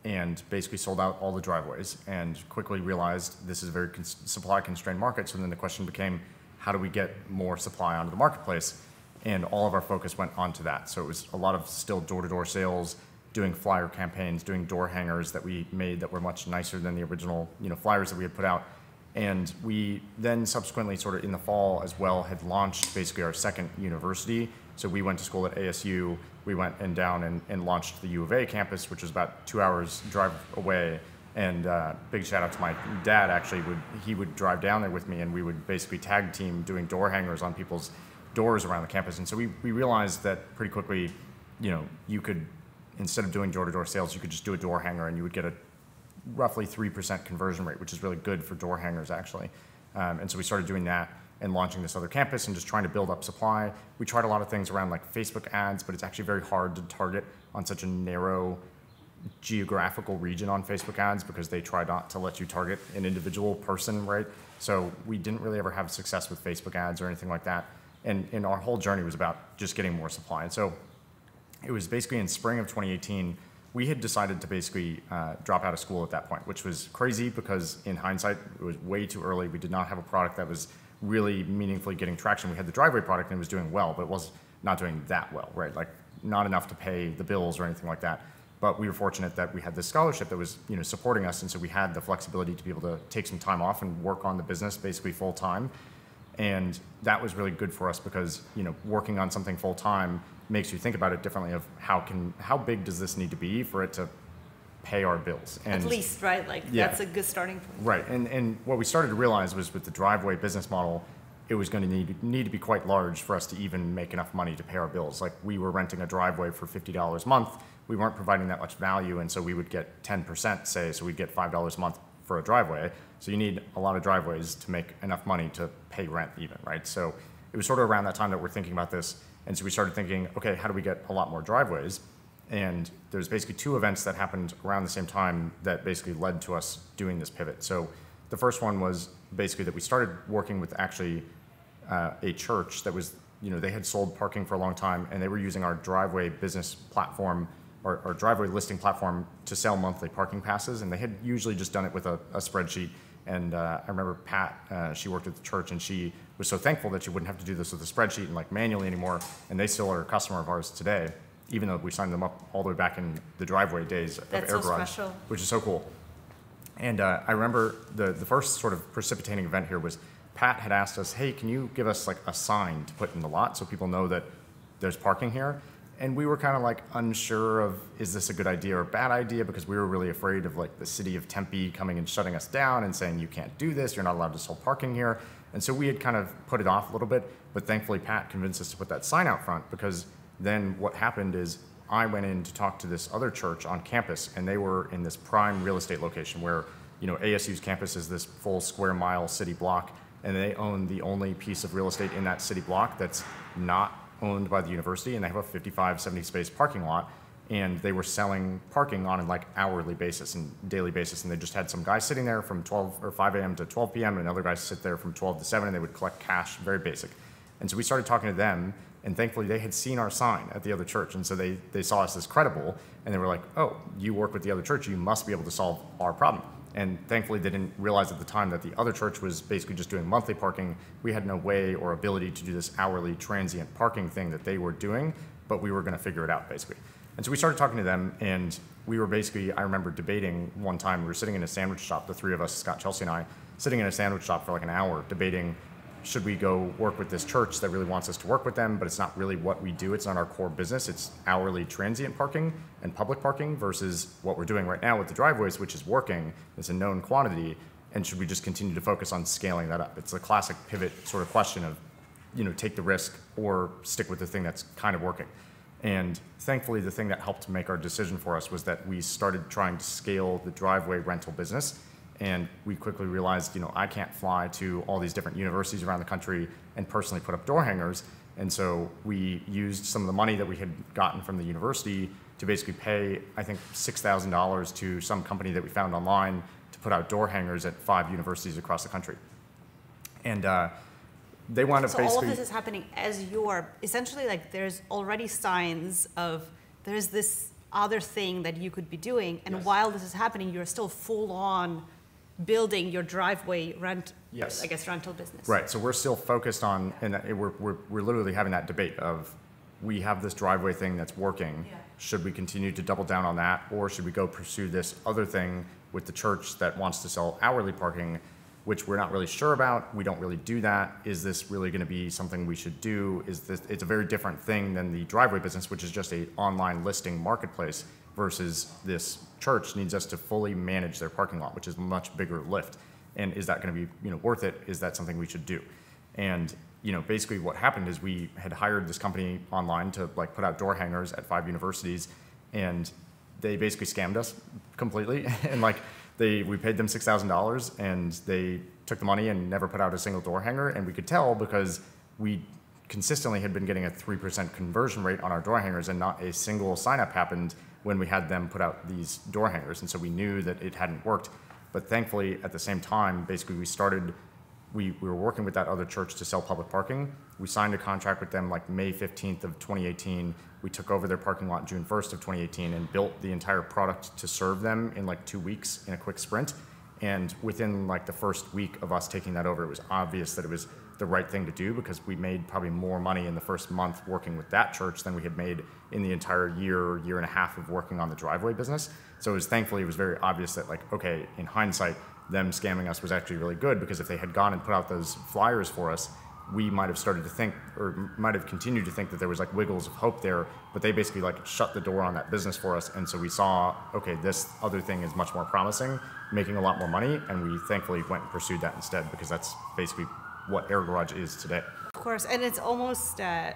and basically sold out all the driveways and quickly realized this is a very supply constrained market. So then the question became, how do we get more supply onto the marketplace? And all of our focus went onto that. So it was a lot of still door-to-door sales, doing flyer campaigns, doing door hangers that we made that were much nicer than the original flyers that we had put out. And we then subsequently, sort of in the fall as well, had launched basically our second university. So we went to school at ASU. We went down and launched the U of A campus, which was about 2 hours drive away. And big shout out to my dad, actually. He would drive down there with me, and we would basically tag team doing door hangers on people's doors around the campus. And so we realized that pretty quickly, you could, instead of doing door-to-door sales, you could just do a door hanger and you would get a roughly 3% conversion rate, which is really good for door hangers, actually. And so we started doing that and launching this other campus and just trying to build up supply. We tried a lot of things around like Facebook ads, but it's actually very hard to target on such a narrow geographical region on Facebook ads because they try not to let you target an individual person, right? So we didn't really ever have success with Facebook ads or anything like that. And our whole journey was about just getting more supply. And so it was basically in spring of 2018, we had decided to basically drop out of school at that point, which was crazy because in hindsight, it was way too early. We did not have a product that was really meaningfully getting traction. We had the driveway product and it was doing well, but it was not doing that well, right? Like not enough to pay the bills or anything like that. But we were fortunate that we had this scholarship that was supporting us, and so we had the flexibility to be able to take some time off and work on the business basically full time. And that was really good for us because working on something full time makes you think about it differently of how big does this need to be for it to pay our bills? And at least, right? That's a good starting point. Right, and what we started to realize was with the driveway business model, it was going to need to be quite large for us to even make enough money to pay our bills. Like we were renting a driveway for $50 a month. We weren't providing that much value, and so we would get 10%, say, so we'd get $5 a month for a driveway. So you need a lot of driveways to make enough money to pay rent even, right? So it was sort of around that time that we're thinking about this. And so we started thinking, okay, how do we get a lot more driveways? And there's basically two events that happened around the same time that basically led to us doing this pivot. So the first one was basically that we started working with actually a church that was, they had sold parking for a long time, and they were using our driveway business platform or driveway listing platform to sell monthly parking passes. And they had usually just done it with a spreadsheet. And I remember Pat, she worked at the church, and she was so thankful that she wouldn't have to do this with a spreadsheet and like manually anymore. And they still are a customer of ours today, even though we signed them up all the way back in the driveway days of AirGarage, which is so cool. And I remember the first sort of precipitating event here was Pat had asked us, hey, can you give us like a sign to put in the lot so people know that there's parking here? And we were kind of like unsure of, is this a good idea or a bad idea? Because we were really afraid of like the city of Tempe coming and shutting us down and saying, you can't do this, you're not allowed to sell parking here. And so we had kind of put it off a little bit, but thankfully Pat convinced us to put that sign out front, because then what happened is I went in to talk to this other church on campus, and they were in this prime real estate location where, ASU's campus is this full square mile city block, and they own the only piece of real estate in that city block that's not owned by the university, and they have a 55, 70 space parking lot, and they were selling parking on an like hourly basis and daily basis, and they just had some guys sitting there from 5 a.m. to 12 p.m. and other guys sit there from 12 to 7, and they would collect cash, very basic. And so we started talking to them, and thankfully they had seen our sign at the other church, and so they saw us as credible, and they were like, oh, you work with the other church, you must be able to solve our problem. And thankfully they didn't realize at the time that the other church was basically just doing monthly parking. We had no way or ability to do this hourly transient parking thing that they were doing, but we were going to figure it out basically. And so we started talking to them, and we were basically, I remember debating one time, we were sitting in a sandwich shop, the three of us, Scott, Chelsea, and I, sitting in a sandwich shop for like an hour debating, should we go work with this church that really wants us to work with them, but it's not really what we do, it's not our core business, it's hourly transient parking and public parking versus what we're doing right now with the driveways, which is working, it's a known quantity, and should we just continue to focus on scaling that up? It's a classic pivot sort of question of, take the risk or stick with the thing that's kind of working. And thankfully, the thing that helped make our decision for us was that we started trying to scale the driveway rental business. And we quickly realized, I can't fly to all these different universities around the country and personally put up door hangers. And so we used some of the money that we had gotten from the university to basically pay, I think, $6,000 to some company that we found online to put out door hangers at 5 universities across the country. And they wound up so basically... all of this is happening as you're, essentially, like, there's already signs of, there's this other thing that you could be doing, and while this is happening, you're still full on building your driveway rental business. Right, so we're still focused on, and we're literally having that debate of, we have this driveway thing that's working. Should we continue to double down on that, or should we go pursue this other thing with the church that wants to sell hourly parking, which we're not really sure about? We don't really do that. Is this really going to be something we should do? It's a very different thing than the driveway business, which is just an online listing marketplace, versus this church needs us to fully manage their parking lot, which is a much bigger lift. And is that going to be worth it? Is that something we should do? And basically what happened is we had hired this company online to put out door hangers at 5 universities, and they basically scammed us completely. And we paid them $6,000, and they took the money and never put out a single door hanger. And we could tell because we consistently had been getting a 3% conversion rate on our door hangers, and not a single sign up happened when we had them put out these door hangers. And so we knew that it hadn't worked. But thankfully, at the same time, basically we were working with that other church to sell public parking. We signed a contract with them May 15th of 2018. We took over their parking lot June 1st of 2018 and built the entire product to serve them in 2 weeks in a quick sprint. And within the first week of us taking that over, it was obvious that it was the right thing to do, because we made probably more money in the first month working with that church than we had made in the entire year and a half of working on the driveway business. So thankfully it was very obvious that okay, in hindsight, them scamming us was actually really good, because if they had gone and put out those flyers for us, we might have started to think, or might have continued to think, that there was wiggles of hope there, but they basically shut the door on that business for us. And so we saw, okay, this other thing is much more promising, making a lot more money, and we thankfully went and pursued that instead, because that's basically what AirGarage is today. Of course, and it's almost, I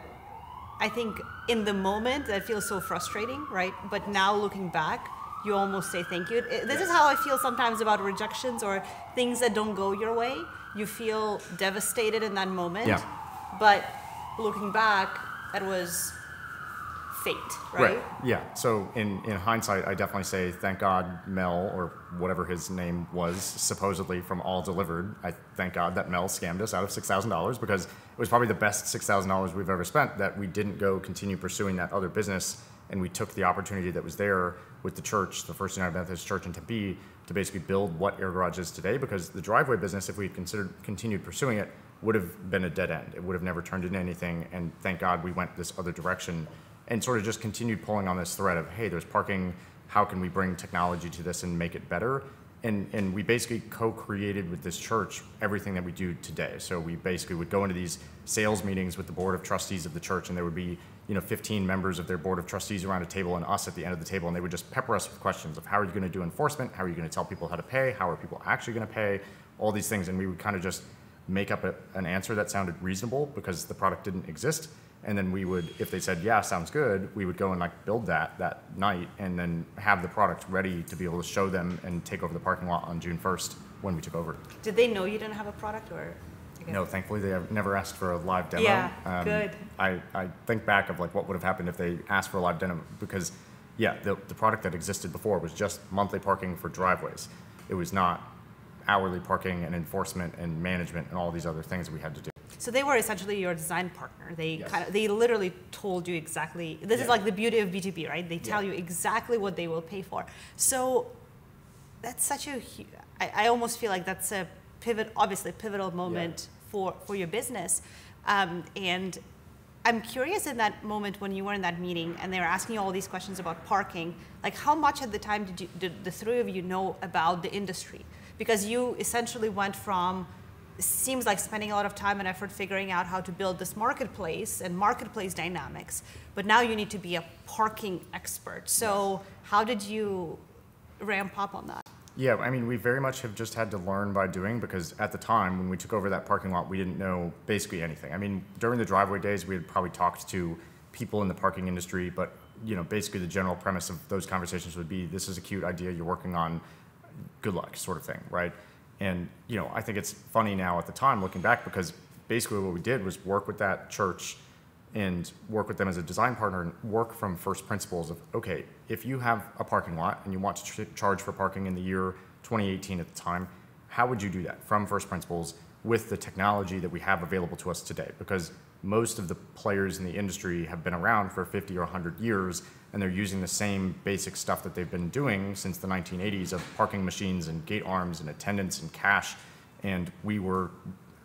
think in the moment that feels so frustrating, right? But now looking back, you almost say thank you. This is how I feel sometimes about rejections or things that don't go your way. You feel devastated in that moment, but looking back, that was fate, right? Yeah, so in hindsight, I definitely say thank God Mel, or whatever his name was, supposedly from All Delivered, I thank God that Mel scammed us out of $6,000, because it was probably the best $6,000 we've ever spent, that we didn't go continue pursuing that other business, and we took the opportunity that was there with the church, the First United Methodist Church in Tempe, to basically build what AirGarage is today, because the driveway business, if we had continued pursuing it, would have been a dead end. It would have never turned into anything, and thank God we went this other direction and sort of just continued pulling on this thread of, hey, there's parking, how can we bring technology to this and make it better? And we basically co-created with this church everything that we do today. So we basically would go into these sales meetings with the board of trustees of the church, and there would be 15 members of their board of trustees around a table and us at the end of the table, and they would just pepper us with questions of how are you going to do enforcement, how are you going to tell people how to pay, how are people actually going to pay, all these things. And we would kind of just make up an answer that sounded reasonable because the product didn't exist. And then we would, if they said, yeah, sounds good, we would go and build that night, and then have the product ready to be able to show them and take over the parking lot on June 1st when we took over. Did they know you didn't have a product, or? No, thankfully they have never asked for a live demo. Yeah, good. I think back of what would have happened if they asked for a live demo, because the product that existed before was just monthly parking for driveways. It was not hourly parking and enforcement and management and all these other things we had to do. So they were essentially your design partner. They they literally told you exactly. This is the beauty of B2B, right? They tell you exactly what they will pay for. So that's such a. I almost feel like that's a pivotal moment for your business. And I'm curious, in that moment when you were in that meeting and they were asking you all these questions about parking, how much at the time did the three of you know about the industry? Because you essentially went from, it seems like, spending a lot of time and effort figuring out how to build this marketplace and marketplace dynamics, but now you need to be a parking expert. So how did you ramp up on that? Yeah, I mean, we very much have just had to learn by doing, because at the time when we took over that parking lot, we didn't know basically anything. I mean, during the driveway days, we had probably talked to people in the parking industry, but basically the general premise of those conversations would be, this is a cute idea you're working on, good luck, sort of thing, right? And I think it's funny now at the time looking back, because basically what we did was work with that church and work with them as a design partner and work from first principles of, okay, if you have a parking lot and you want to charge for parking in the year 2018 at the time, how would you do that from first principles with the technology that we have available to us today? Because most of the players in the industry have been around for 50 or 100 years, and they're using the same basic stuff that they've been doing since the 1980s of parking machines and gate arms and attendance and cash. And we were,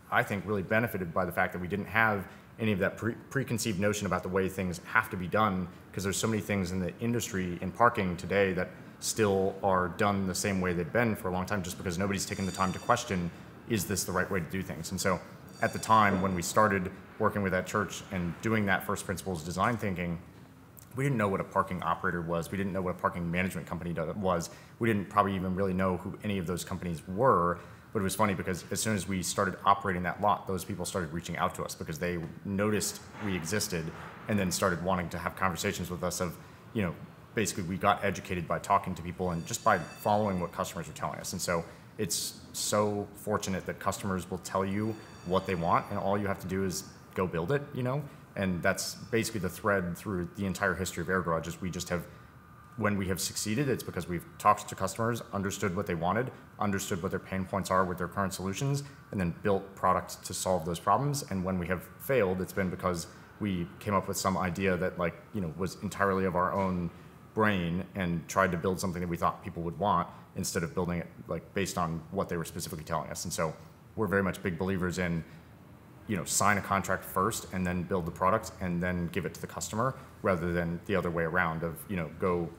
I think, really benefited by the fact that we didn't have any of that preconceived notion about the way things have to be done, because there's so many things in the industry in parking today that still are done the same way they've been for a long time, just because nobody's taken the time to question, is this the right way to do things? And so at the time when we started working with that church and doing that first principles design thinking, we didn't know what a parking operator was. We didn't know what a parking management company was. We didn't probably even really know who any of those companies were. But it was funny because as soon as we started operating that lot, those people started reaching out to us because they noticed we existed and then started wanting to have conversations with us of, basically we got educated by talking to people and just by following what customers were telling us. And so it's so fortunate that customers will tell you what they want, and all you have to do is go build it, And that's basically the thread through the entire history of AirGarage is we just have, when we have succeeded, it's because we've talked to customers, understood what they wanted, understood what their pain points are with their current solutions, and then built product to solve those problems. And when we have failed, it's been because we came up with some idea that was entirely of our own brain and tried to build something that we thought people would want instead of building it based on what they were specifically telling us. And so we're very much big believers in sign a contract first and then build the product and then give it to the customer, rather than the other way around of, go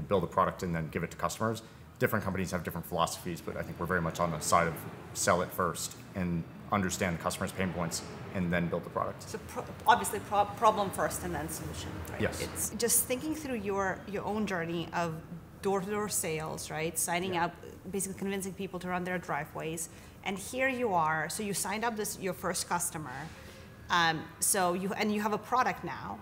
build a product and then give it to customers. Different companies have different philosophies, but I think we're very much on the side of sell it first and understand the customer's pain points and then build the product. So obviously problem first and then solution, right? Yes. It's just thinking through your own journey of door-to-door sales, right? Signing up, basically convincing people to run their driveways. And here you are, so you signed up your first customer, so you have a product now,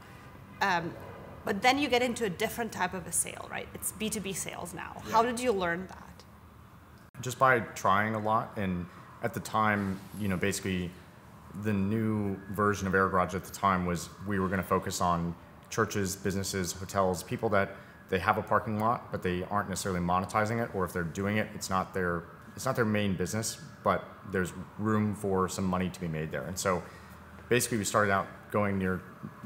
but then you get into a different type of a sale, right? It's B2B sales now. Yeah. How did you learn that? Just by trying a lot, and at the time, basically the new version of AirGarage at the time was we were going to focus on churches, businesses, hotels, people that they have a parking lot, but they aren't necessarily monetizing it, or if they're doing it, it's not their main business, but there's room for some money to be made there. And so basically we started out going near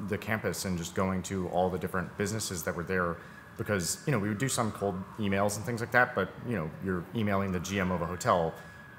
the campus and just going to all the different businesses that were there, because we would do some cold emails and things like that, but you're emailing the GM of a hotel,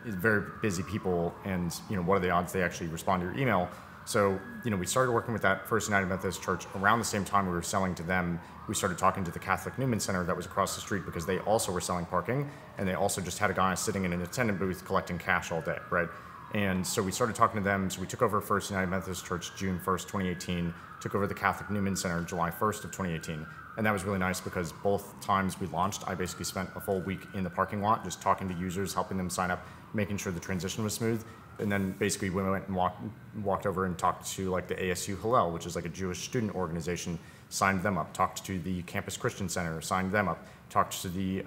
very busy people, and what are the odds they actually respond to your email? So we started working with that First United Methodist Church around the same time we were selling to them. We started talking to the Catholic Newman Center that was across the street, because they also were selling parking, and they also just had a guy sitting in an attendant booth collecting cash all day, right? And so we started talking to them. So we took over First United Methodist Church June 1st, 2018, took over the Catholic Newman Center July 1st of 2018. And that was really nice because both times we launched, I basically spent a full week in the parking lot just talking to users, helping them sign up, making sure the transition was smooth. And then basically we went and walked over and talked to the ASU Hillel, which is a Jewish student organization, signed them up, talked to the Campus Christian Center, signed them up, talked to the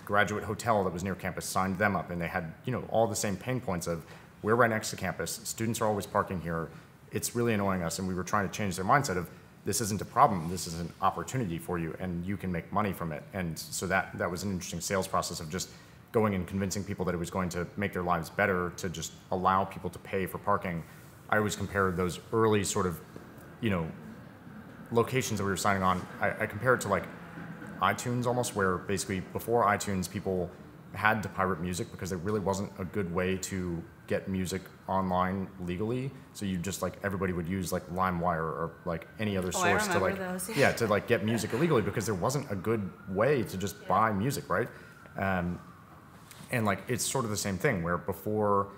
graduate hotel that was near campus, signed them up, and they had all the same pain points of, we're right next to campus, students are always parking here, it's really annoying us, and we were trying to change their mindset of, this isn't a problem, this is an opportunity for you, and you can make money from it. And so that was an interesting sales process of just going and convincing people that it was going to make their lives better to just allow people to pay for parking. I always compare those early sort of, locations that we were signing on, I compare it to iTunes almost, where basically before iTunes, people had to pirate music because there really wasn't a good way to get music online legally. So you just everybody would use LimeWire or any other source to those. To get music illegally, because there wasn't a good way to just buy music, right? And it's sort of the same thing where before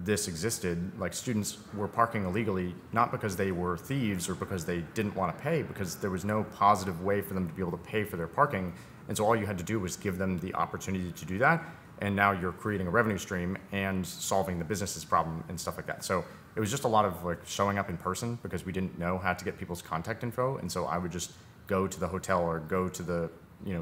this existed, like students were parking illegally, not because they were thieves or because they didn't want to pay, because there was no positive way for them to be able to pay for their parking. And so all you had to do was give them the opportunity to do that. And now you're creating a revenue stream and solving the business's problem and stuff like that. So it was just a lot of like showing up in person, because we didn't know how to get people's contact info. And so I would just go to the hotel or go to the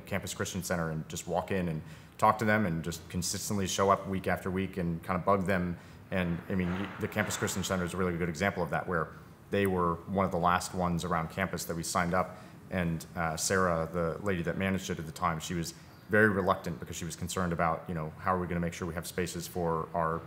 Campus Christian Center and just walk in and talk to them and just consistently show up week after week and kind of bug them. And I mean, the Campus Christian Center is a really good example of that, where they were one of the last ones around campus that we signed up. And Sarah, the lady that managed it at the time, she was very reluctant because she was concerned about, how are we going to make sure we have spaces for our,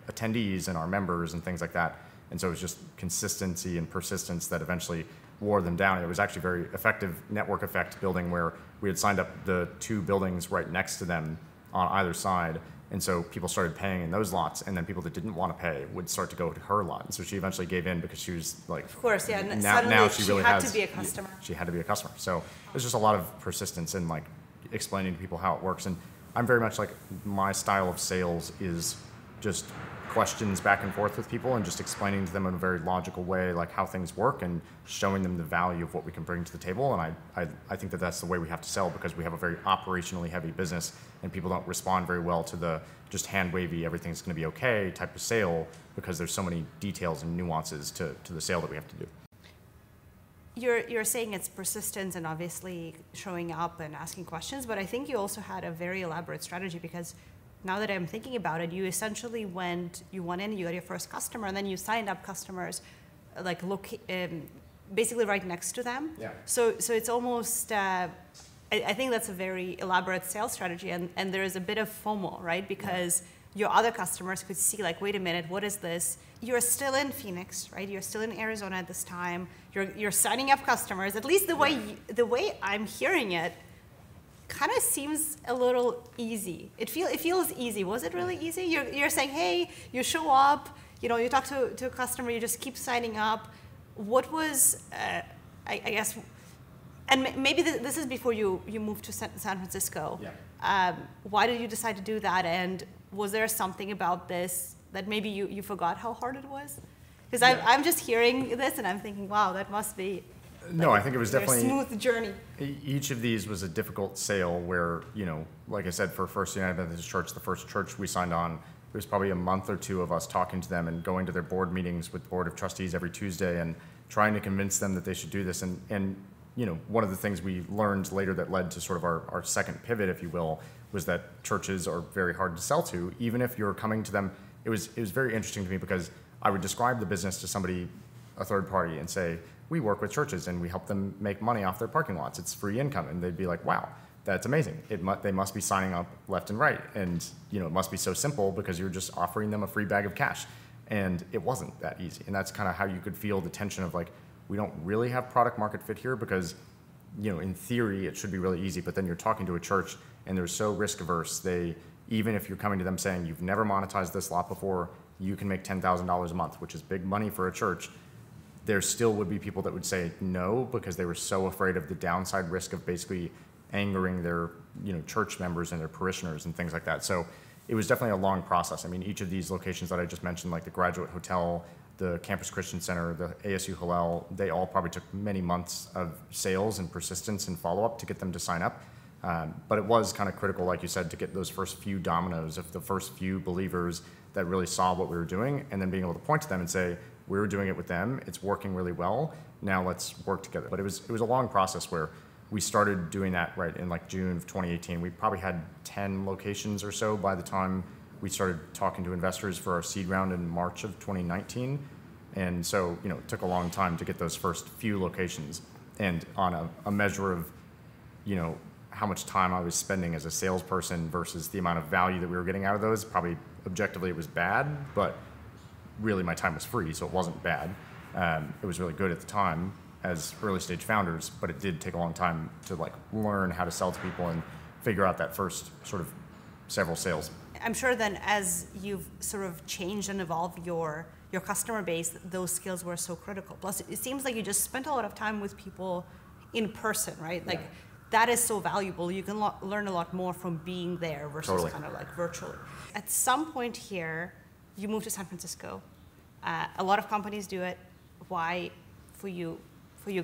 attendees and our members and things like that. And so it was just consistency and persistence that eventually wore them down. It was actually very effective network effect building, where we had signed up the 2 buildings right next to them on either side. And so people started paying in those lots, and then people that didn't want to pay would start to go to her lot. And so she eventually gave in, because she was like, of course, yeah. Now she really had to be a customer. She had to be a customer. So there's just a lot of persistence in like explaining to people how it works. And I'm very much like, my style of sales is just questions back and forth with people and just explaining to them in a very logical way like how things work and showing them the value of what we can bring to the table. And I think that that's the way we have to sell, because we have a very operationally heavy business, and people don't respond very well to the just hand wavy, everything's going to be okay type of sale, because there's so many details and nuances to the sale that we have to do. You're saying it's persistence and obviously showing up and asking questions, but I think you also had a very elaborate strategy, because now that I'm thinking about it, you essentially you went in, you got your first customer, and then you signed up customers like basically right next to them. Yeah. So it's almost, I think that's a very elaborate sales strategy, and there is a bit of FOMO, right? Because your other customers could see like, wait a minute, what is this? You're still in Phoenix, right? You're still in Arizona at this time. You're signing up customers. At least the way I'm hearing it, kind of seems a little easy. It feels easy. Was it really easy? You're saying, hey, you show up, you talk to a customer, you just keep signing up. What was, I guess, and maybe this is before you moved to San Francisco. Yeah. Why did you decide to do that? And was there something about this that maybe you forgot how hard it was? Because I'm just hearing this and I'm thinking, wow, that must be No, I think it was definitely a smooth journey. Each of these was a difficult sale where, like I said, for First United Methodist Church, the first church we signed on, there was probably a month or 2 of us talking to them and going to their board meetings with the board of trustees every Tuesday and trying to convince them that they should do this. And one of the things we learned later that led to sort of our second pivot, if you will, was that churches are very hard to sell to. Even if you're coming to them, it was very interesting to me, because I would describe the business to somebody, a third party, and say, we work with churches and we help them make money off their parking lots. It's free income. And they'd be like, wow, that's amazing. They must be signing up left and right. And it must be so simple, because you're just offering them a free bag of cash. And it wasn't that easy. And that's kind of how you could feel the tension of like, we don't really have product market fit here, because in theory it should be really easy, but then you're talking to a church and they're so risk averse. Even if you're coming to them saying, you've never monetized this lot before, you can make $10,000 a month, which is big money for a church, there still would be people that would say no, because they were so afraid of the downside risk of basically angering their church members and their parishioners and things like that. So it was definitely a long process. I mean, each of these locations that I just mentioned, like the Graduate Hotel, the Campus Christian Center, the ASU Hillel, they all probably took many months of sales and persistence and follow-up to get them to sign up. But it was kind of critical, like you said, to get those first few dominoes of the first few believers that really saw what we were doing, and then being able to point to them and say, we were doing it with them, it's working really well, now let's work together. But it was a long process where we started doing that right in like June of 2018. We probably had 10 locations or so by the time we started talking to investors for our seed round in March of 2019. And so, it took a long time to get those first few locations. And on a measure of, how much time I was spending as a salesperson versus the amount of value that we were getting out of those, probably objectively it was bad, but really my time was free, so it wasn't bad. It was really good at the time as early stage founders, but it did take a long time to like learn how to sell to people and figure out that first sort of several sales. I'm sure then as you've sort of changed and evolved your customer base, those skills were so critical. Plus, it seems like you just spent a lot of time with people in person, right? Like that is so valuable. You can learn a lot more from being there versus kind of like virtually. At some point here, you moved to San Francisco. A lot of companies do it. Why, for you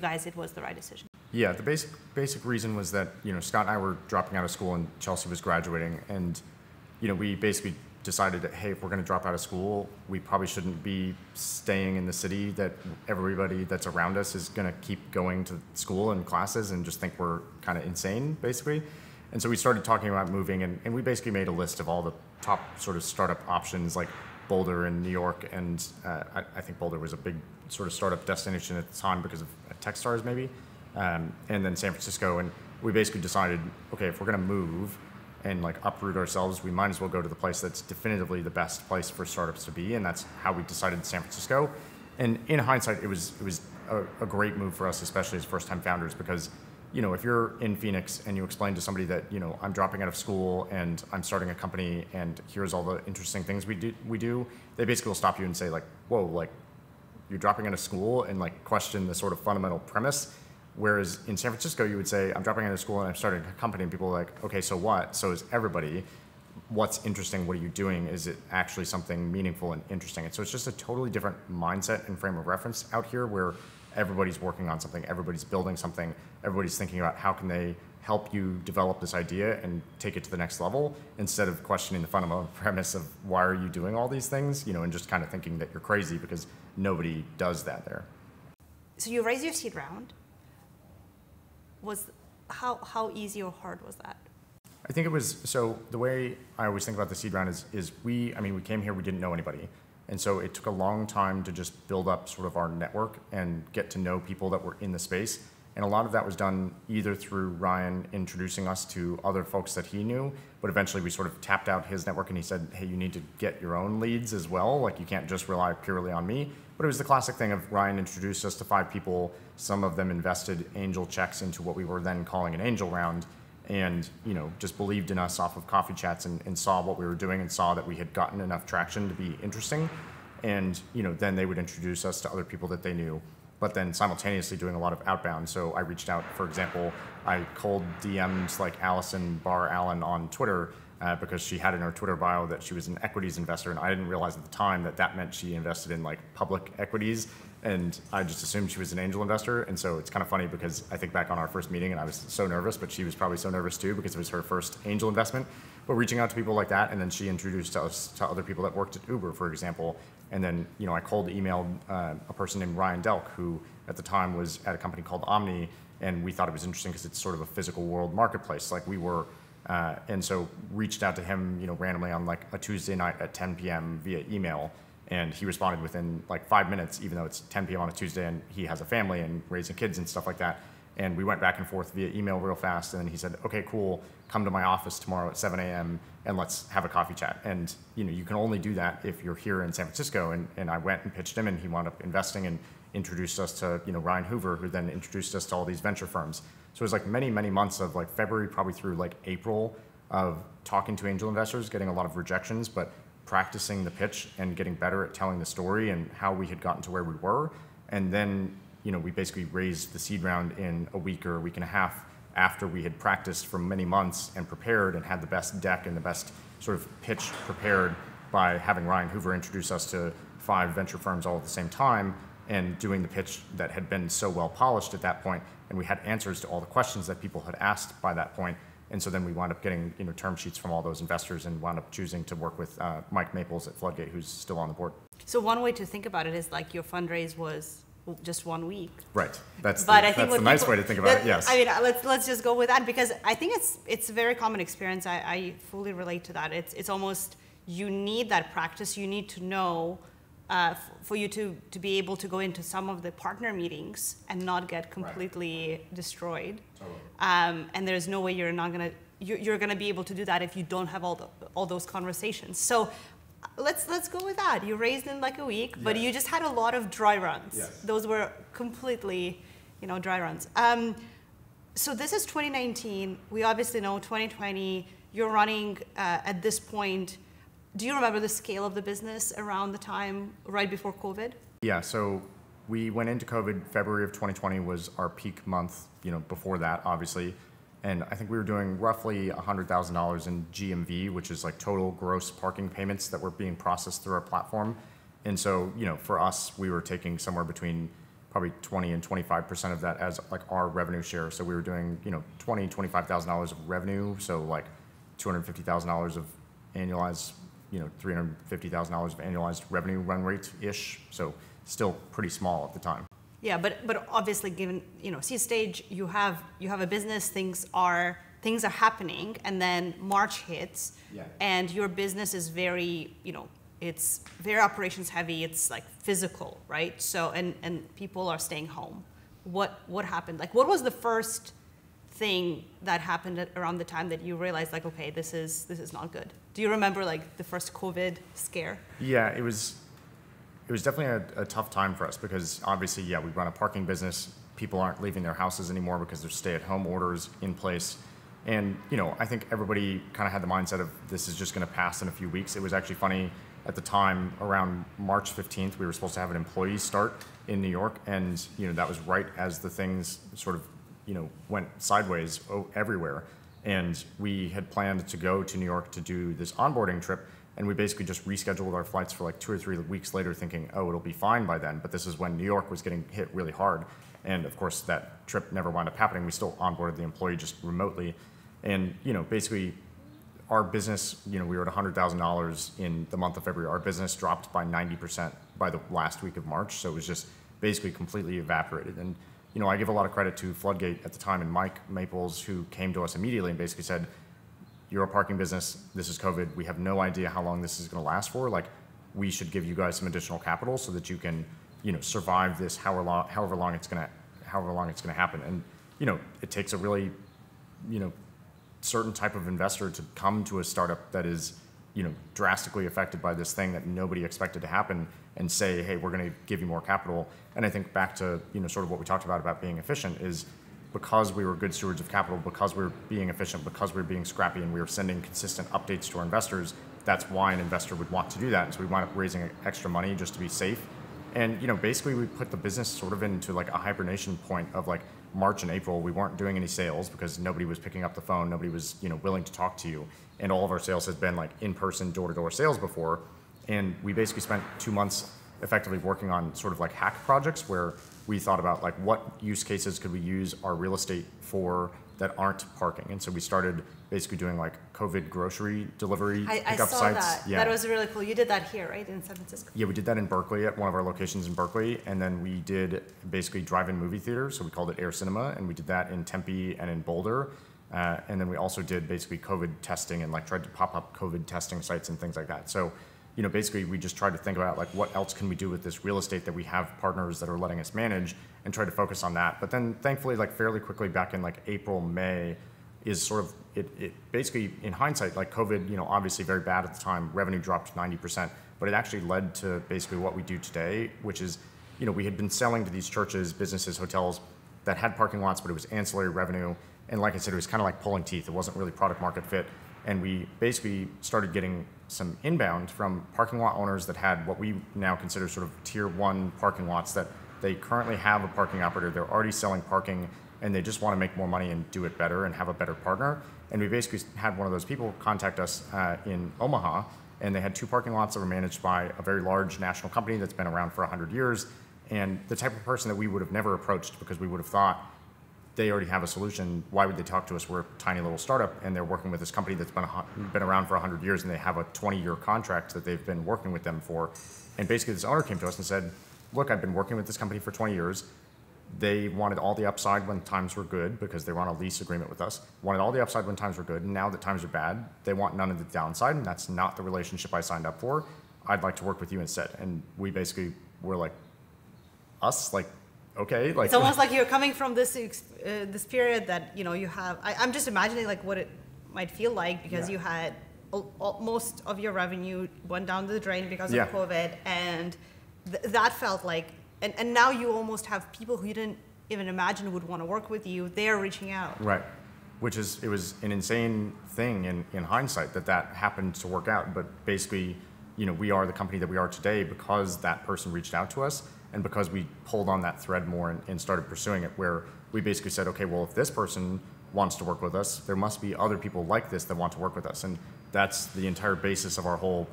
guys, it was the right decision? Yeah, the basic reason was that, Scott and I were dropping out of school and Chelsea was graduating, and, we basically decided that, hey, if we're going to drop out of school, we probably shouldn't be staying in the city that everybody that's around us is going to keep going to school and classes and just think we're kind of insane, basically. And so we started talking about moving, and we basically made a list of all the top sort of startup options, like Boulder in New York, and I think Boulder was a big sort of startup destination at the time because of Techstars maybe, and then San Francisco. And we basically decided, okay, if we're going to move and like uproot ourselves, we might as well go to the place that's definitively the best place for startups to be, and that's how we decided San Francisco. And in hindsight, it was a great move for us, especially as first-time founders, because if you're in Phoenix and you explain to somebody that I'm dropping out of school and I'm starting a company and here's all the interesting things we do, they basically will stop you and say like, whoa, like you're dropping out of school, and like question the sort of fundamental premise. Whereas in San Francisco, you would say, I'm dropping out of school and I'm starting a company, and people are like, okay, so what? So is everybody. What's interesting? What are you doing? Is it actually something meaningful and interesting? And so it's just a totally different mindset and frame of reference out here, where everybody's working on something, everybody's building something, everybody's thinking about how can they help you develop this idea and take it to the next level, instead of questioning the fundamental premise of why are you doing all these things, and just kind of thinking that you're crazy, because nobody does that there. So you raised your seed round. How easy or hard was that? I think it was, so the way I always think about the seed round is we came here, we didn't know anybody. And so it took a long time to just build up sort of our network and get to know people that were in the space. And a lot of that was done either through Ryan introducing us to other folks that he knew, but eventually we sort of tapped out his network and he said, hey, you need to get your own leads as well. Like you can't just rely purely on me. But it was the classic thing of Ryan introduced us to 5 people. Some of them invested angel checks into what we were then calling an angel round, and just believed in us off of coffee chats and saw what we were doing and saw that we had gotten enough traction to be interesting. And then they would introduce us to other people that they knew, but then simultaneously doing a lot of outbound. So I reached out, for example, I cold DM'd like Allison Barr Allen on Twitter because she had in her Twitter bio that she was an equities investor, and I didn't realize at the time that that meant she invested in like public equities, and I just assumed she was an angel investor. And so it's kind of funny because I think back on our first meeting and I was so nervous, but she was probably so nervous too because it was her first angel investment. But reaching out to people like that, and then she introduced us to other people that worked at Uber, for example. And then I cold emailed a person named Ryan Delk, who at the time was at a company called Omni, and we thought it was interesting because it's sort of a physical world marketplace like we were. And so reached out to him, randomly on like a Tuesday night at 10 p.m. via email, and he responded within like 5 minutes, even though it's 10 p.m. on a Tuesday and he has a family and raising kids and stuff like that. And we went back and forth via email real fast, and then he said, okay, cool, come to my office tomorrow at 7 a.m. and let's have a coffee chat. And you can only do that if you're here in San Francisco. And I went and pitched him, and he wound up investing and introduced us to Ryan Hoover, who then introduced us to all these venture firms. So it was like many months of like February probably through like April of talking to angel investors, getting a lot of rejections, but practicing the pitch and getting better at telling the story and how we had gotten to where we were. And then we basically raised the seed round in a week or a week and a half after we had practiced for many months and prepared and had the best deck and the best sort of pitch prepared by having Ryan Hoover introduce us to 5 venture firms all at the same time and doing the pitch that had been so well polished at that point. And we had answers to all the questions that people had asked by that point. And so then we wound up getting term sheets from all those investors and wound up choosing to work with Mike Maples at Floodgate, who's still on the board. So one way to think about it is like your fundraise was just 1 week. Right. That's the nice way to think about it, yes. I mean, let's just go with that, because I think it's a very common experience. I fully relate to that. It's almost, you need that practice. You need to know for you to be able to go into some of the partner meetings and not get completely destroyed. Totally. And there's no way you're gonna be able to do that if you don't have all those conversations. So let's go with that. You raised in like a week, but you just had a lot of dry runs. Yes. Those were completely, dry runs. So this is 2019. We obviously know 2020. You're running at this point. Do you remember the scale of the business around the time right before COVID? Yeah. So we went into COVID. February of 2020 was our peak month. Before that, obviously. and I think we were doing roughly $100,000 in GMV, which is like total gross parking payments that were being processed through our platform. And so, for us, we were taking somewhere between probably 20 and 25% of that as like our revenue share. So we were doing, $25,000 of revenue. So like $250,000 of annualized, $350,000 of annualized revenue run rate-ish. So still pretty small at the time. Yeah, but obviously, given seed stage, you have a business, things are happening, and then March hits, and your business is very it's very operations heavy. It's like physical, right? So and people are staying home. What happened? Like, what was the first thing that happened around the time that you realized, like, okay, this is not good? Do you remember like the first COVID scare? Yeah, it was definitely a tough time for us because obviously, we run a parking business. People aren't leaving their houses anymore because there's stay-at-home orders in place. And, I think everybody kind of had the mindset of this is just going to pass in a few weeks. It was actually funny at the time, around March 15th, we were supposed to have an employee start in New York. And, that was right as the things sort of, went sideways everywhere. And we had planned to go to New York to do this onboarding trip. And we basically just rescheduled our flights for like 2 or 3 weeks later thinking, oh, it'll be fine by then. But this is when New York was getting hit really hard. And of course, that trip never wound up happening. We still onboarded the employee just remotely. And, basically our business, we were at $100,000 in the month of February. Our business dropped by 90% by the last week of March. So it was just basically completely evaporated. And, I give a lot of credit to Floodgate at the time and Mike Maples, who came to us immediately and basically said, you're a parking business, this is COVID, we have no idea how long this is gonna last for. Like, we should give you guys some additional capital so that you can, survive this however long it's gonna happen. And, it takes a really, certain type of investor to come to a startup that is, drastically affected by this thing that nobody expected to happen and say, hey, we're gonna give you more capital. And I think back to, sort of what we talked about being efficient is, because we were good stewards of capital, because we were being efficient, because we were being scrappy, and we were sending consistent updates to our investors, that's why an investor would want to do that. And so we wound up raising extra money just to be safe. And basically we put the business sort of into like a hibernation point of like March and April. We weren't doing any sales because nobody was picking up the phone, nobody was willing to talk to you. And all of our sales has been like in-person, door-to-door sales before. And we basically spent 2 months effectively working on sort of like hack projects where we thought about like what use cases could we use our real estate for that aren't parking. And so we started basically doing like COVID grocery delivery pickup sites. I saw that. Yeah. That was really cool. You did that here, right, in San Francisco? Yeah, we did that in Berkeley at one of our locations in Berkeley. And then we did basically drive-in movie theaters. So we called it Air Cinema. And we did that in Tempe and in Boulder. And then we also did basically COVID testing and like tried to pop up COVID testing sites and things like that. So basically we just tried to think about like what else can we do with this real estate that we have partners that are letting us manage and try to focus on that. But then thankfully, like fairly quickly back in like April, May is sort of, it basically in hindsight, like COVID, obviously very bad at the time, revenue dropped 90%, but it actually led to basically what we do today, which is, we had been selling to these churches, businesses, hotels that had parking lots, but it was ancillary revenue. And like I said, it was kind of like pulling teeth. It wasn't really product market fit. And we basically started getting some inbound from parking lot owners that had what we now consider sort of tier 1 parking lots that they currently have a parking operator, they're already selling parking, and they just want to make more money and do it better and have a better partner. And we basically had one of those people contact us in Omaha, and they had 2 parking lots that were managed by a very large national company that's been around for 100 years. And the type of person that we would have never approached because we would have thought, they already have a solution. Why would they talk to us? We're a tiny little startup, and they're working with this company that's been around for 100 years, and they have a 20-year contract that they've been working with them for. And basically, this owner came to us and said, look, I've been working with this company for 20 years. They wanted all the upside when times were good because they were on a lease agreement with us, wanted all the upside when times were good, and now that times are bad, they want none of the downside, and that's not the relationship I signed up for. I'd like to work with you instead. And we basically were like, us? Like, okay, like it's almost like you're coming from this this period that you have. I'm just imagining like what it might feel like because you had most of your revenue went down the drain because of COVID, and that felt like, and now you almost have people who you didn't even imagine would want to work with you. They're reaching out, right? It was an insane thing in hindsight that happened to work out. But basically, we are the company that we are today because that person reached out to us. And because we pulled on that thread more and started pursuing it, where we basically said, okay, well, if this person wants to work with us. There must be other people like this that want to work with us. And that's the entire basis of our whole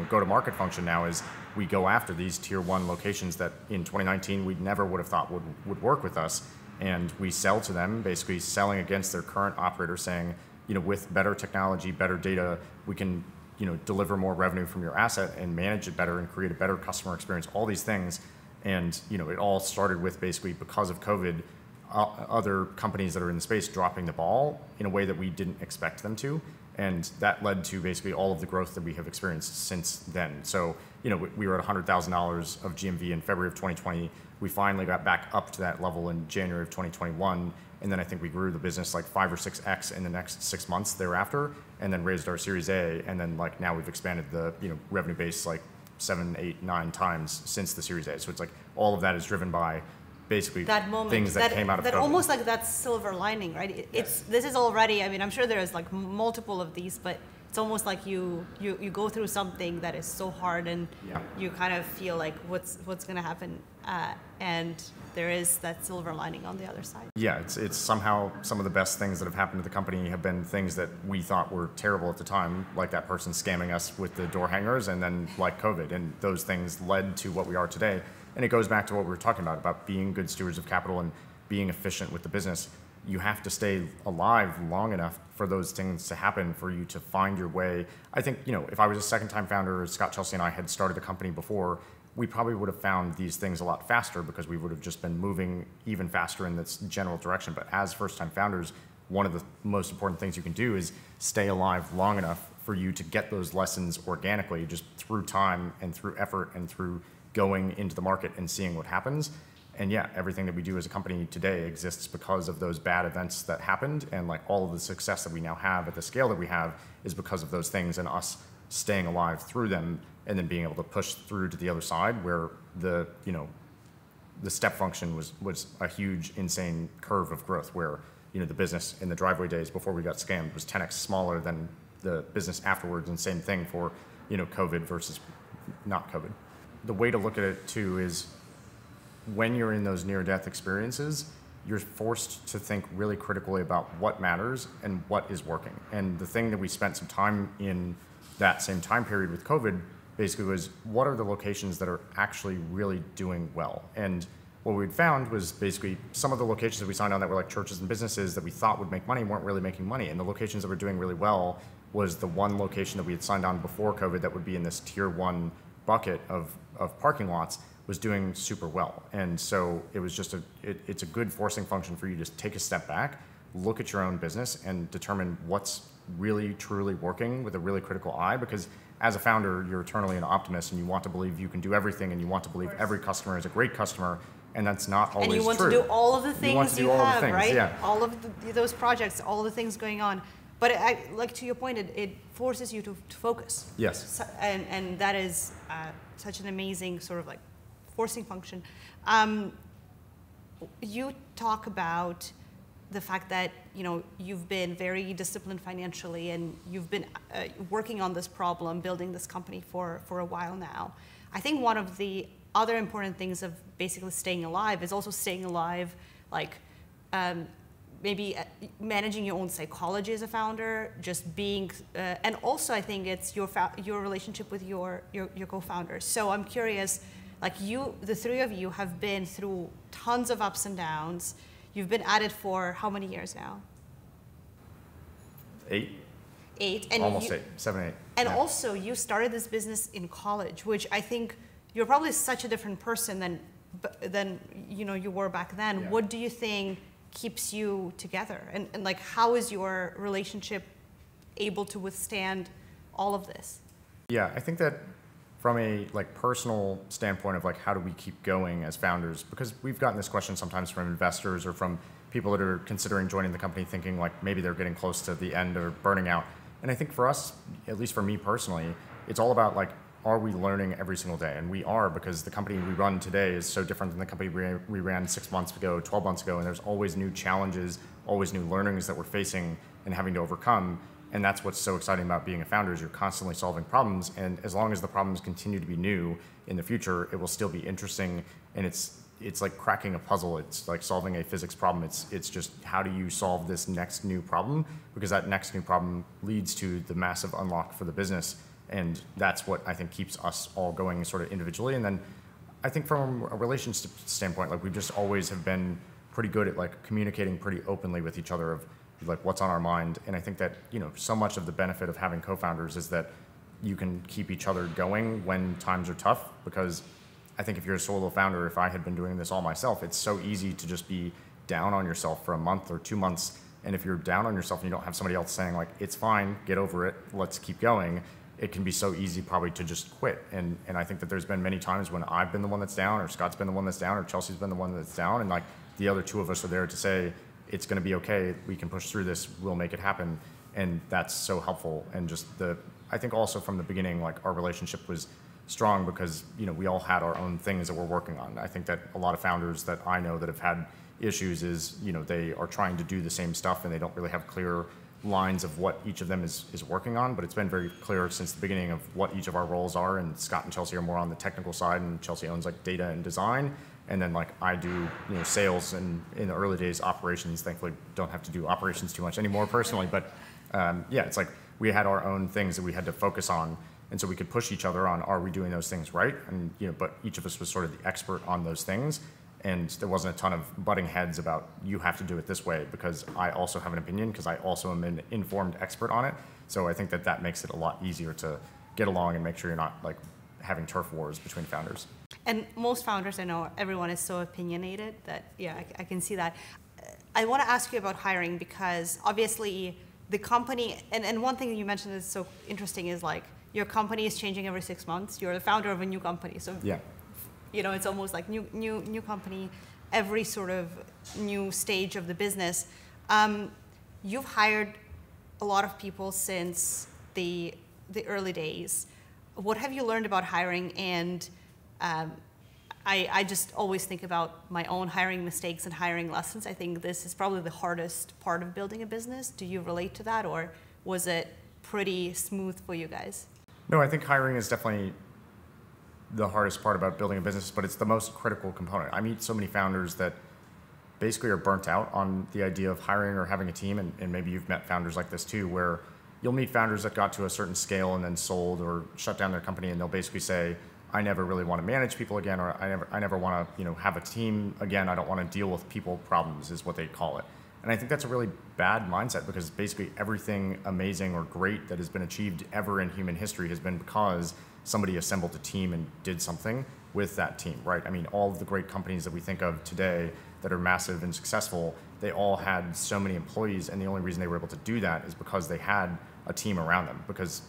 go-to-market function now is we go after these tier 1 locations that in 2019 we never would have thought would work with us. And we sell to them, basically selling against their current operator, saying, with better technology, better data, we can deliver more revenue from your asset and manage it better and create a better customer experience, all these things. And it all started with basically because of COVID, other companies that are in the space dropping the ball in a way that we didn't expect them to. And that led to basically all of the growth that we have experienced since then. So, we were at $100,000 of GMV in February of 2020. We finally got back up to that level in January of 2021. And then I think we grew the business like 5 or 6x in the next 6 months thereafter, and then raised our Series A. And then like now we've expanded the revenue base like 7, 8, 9 times since the Series A. So it's like all of that is driven by basically that moment, things that came out of that COVID. Almost like that silver lining, right? This is already, I mean, I'm sure there's like multiple of these, but it's almost like you go through something that is so hard and you kind of feel like what's going to happen, and there is that silver lining on the other side. Yeah, it's somehow some of the best things that have happened to the company have been things that we thought were terrible at the time, like that person scamming us with the door hangers, and then like COVID, and those things led to what we are today. And it goes back to what we were talking about being good stewards of capital and being efficient with the business. You have to stay alive long enough for those things to happen, for you to find your way. I think, if I was a second-time founder, Scott, Chelsea, and I had started the company before, we probably would have found these things a lot faster because we would have just been moving even faster in this general direction. But as first-time founders, one of the most important things you can do is stay alive long enough for you to get those lessons organically, just through time and through effort and through going into the market and seeing what happens. And yeah, everything that we do as a company today exists because of those bad events that happened, and like all of the success that we now have at the scale that we have is because of those things and us staying alive through them and then being able to push through to the other side where the step function was a huge, insane curve of growth where the business in the driveway days before we got scammed was 10x smaller than the business afterwards, and same thing for COVID versus not COVID. The way to look at it too is when you're in those near-death experiences, you're forced to think really critically about what matters and what is working. And the thing that we spent some time in that same time period with COVID basically was, what are the locations that are actually really doing well? And what we'd found was basically some of the locations that we signed on that were like churches and businesses that we thought would make money weren't really making money. And the locations that were doing really well was the one location that we had signed on before COVID that would be in this tier 1 bucket of parking lots was doing super well. And so it was just it's a good forcing function for you to take a step back, look at your own business and determine what's really truly working with a really critical eye, because as a founder, you're eternally an optimist and you want to believe you can do everything and you want to believe every customer is a great customer, and that's not always true. And you want to do all of the things you have, right? Yeah. All of those projects, all the things going on. But like to your point, it forces you to focus. Yes. And that is such an amazing sort of like forcing function. You talk about the fact that you've been very disciplined financially, and you've been working on this problem, building this company for a while now. I think one of the other important things of basically staying alive is also staying alive, like maybe managing your own psychology as a founder, just being, and also I think it's your relationship with your co-founders. So I'm curious, like the three of you have been through tons of ups and downs. You've been at it for how many years now? 8. 8. And almost 8. 7, 8. And also you started this business in college, which I think you're probably such a different person than you were back then. Yeah. What do you think keeps you together? And like, how is your relationship able to withstand all of this? Yeah, I think that from a personal standpoint of how do we keep going as founders, because we've gotten this question sometimes from investors or from people that are considering joining the company thinking maybe they're getting close to the end or burning out. And I think for us, at least for me personally, it's all about are we learning every single day? And we are, because the company we run today is so different than the company we ran 6 months ago, 12 months ago, and there's always new challenges, always new learnings that we're facing and having to overcome. And that's what's so exciting about being a founder, is you're constantly solving problems, and as long as the problems continue to be new in the future, it will still be interesting, and it's it's like cracking a puzzle. It's like solving a physics problem. It's just how do you solve this next new problem, because that next new problem leads to the massive unlock for the business, and that's what I think keeps us all going sort of individually. And then I think from a relationship standpoint, like we just always have been pretty good at like communicating pretty openly with each other of like what's on our mind. And I think that, you know, so much of the benefit of having co-founders is that you can keep each other going when times are tough, because I think if you're a solo founder, if I had been doing this all myself, it's so easy to just be down on yourself for a month or 2 months. And if you're down on yourself and you don't have somebody else saying like, it's fine, get over it, let's keep going, it can be so easy probably to just quit. And I think that there's been many times when I've been the one that's down, or Scott's been the one that's down, or Chelsea's been the one that's down, and like the other two of us are there to say, it's gonna be okay, we can push through this, we'll make it happen. And that's so helpful. And just I think also from the beginning, like our relationship was strong because, you know, we all had our own things that we're working on. I think that a lot of founders that I know that have had issues is, you know, they are trying to do the same stuff and they don't really have clear lines of what each of them is working on, but it's been very clear since the beginning of what each of our roles are, and Scott and Chelsea are more on the technical side, and Chelsea owns like data and design, and then like I do, you know, sales, and in the early days operations. Thankfully don't have to do operations too much anymore personally, but yeah, it's like we had our own things that we had to focus on, and so we could push each other on, are we doing those things right? And, you know, but each of us was sort of the expert on those things, and there wasn't a ton of butting heads about, you have to do it this way, because I also have an opinion, because I also am an informed expert on it. So I think that that makes it a lot easier to get along and make sure you're not like having turf wars between founders. And most founders, I know everyone is so opinionated that, yeah, I can see that. I want to ask you about hiring, because obviously the company, and one thing you mentioned is so interesting, is like your company is changing every 6 months. You're the founder of a new company. So yeah, you know, it's almost like new company, every sort of new stage of the business. You've hired a lot of people since the early days. What have you learned about hiring? And I just always think about my own hiring mistakes and hiring lessons. I think this is probably the hardest part of building a business. Do you relate to that, or was it pretty smooth for you guys? No, I think hiring is definitely the hardest part about building a business, but it's the most critical component. I meet so many founders that basically are burnt out on the idea of hiring or having a team, and maybe you've met founders like this too, where you'll meet founders that got to a certain scale and then sold or shut down their company, and they'll basically say, I never really want to manage people again, or I never want to, you know, have a team again. I don't want to deal with people problems, is what they call it. And I think that's a really bad mindset, because basically everything amazing or great that has been achieved ever in human history has been because somebody assembled a team and did something with that team, right? I mean, all of the great companies that we think of today that are massive and successful, they all had so many employees, and the only reason they were able to do that is because they had a team around them, because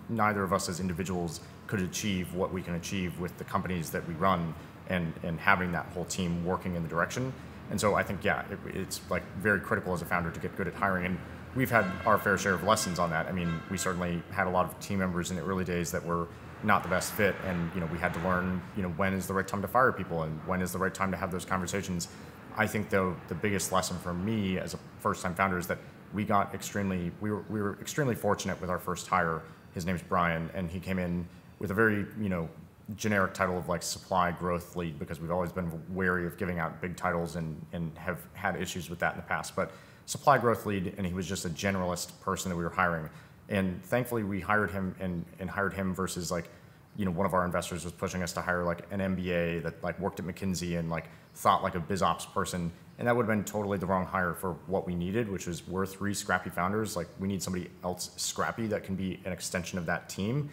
neither of us as individuals could achieve what we can achieve with the companies that we run, and having that whole team working in the direction. And so I think, yeah, it's like very critical as a founder to get good at hiring. And we've had our fair share of lessons on that. I mean, we certainly had a lot of team members in the early days that were not the best fit. And, you know, we had to learn, you know, when is the right time to fire people and when is the right time to have those conversations. I think, though, the biggest lesson for me as a first-time founder is that we were extremely fortunate with our first hire. His name's Brian, and he came in with a very, you know, generic title of like supply growth lead, because we've always been wary of giving out big titles and have had issues with that in the past. But supply growth lead, and he was just a generalist person that we were hiring. And thankfully we hired him and hired him versus like, you know, one of our investors was pushing us to hire like an MBA that like worked at McKinsey and like thought like a biz ops person. And that would have been totally the wrong hire for what we needed, which was we're 3 scrappy founders. Like we need somebody else scrappy that can be an extension of that team.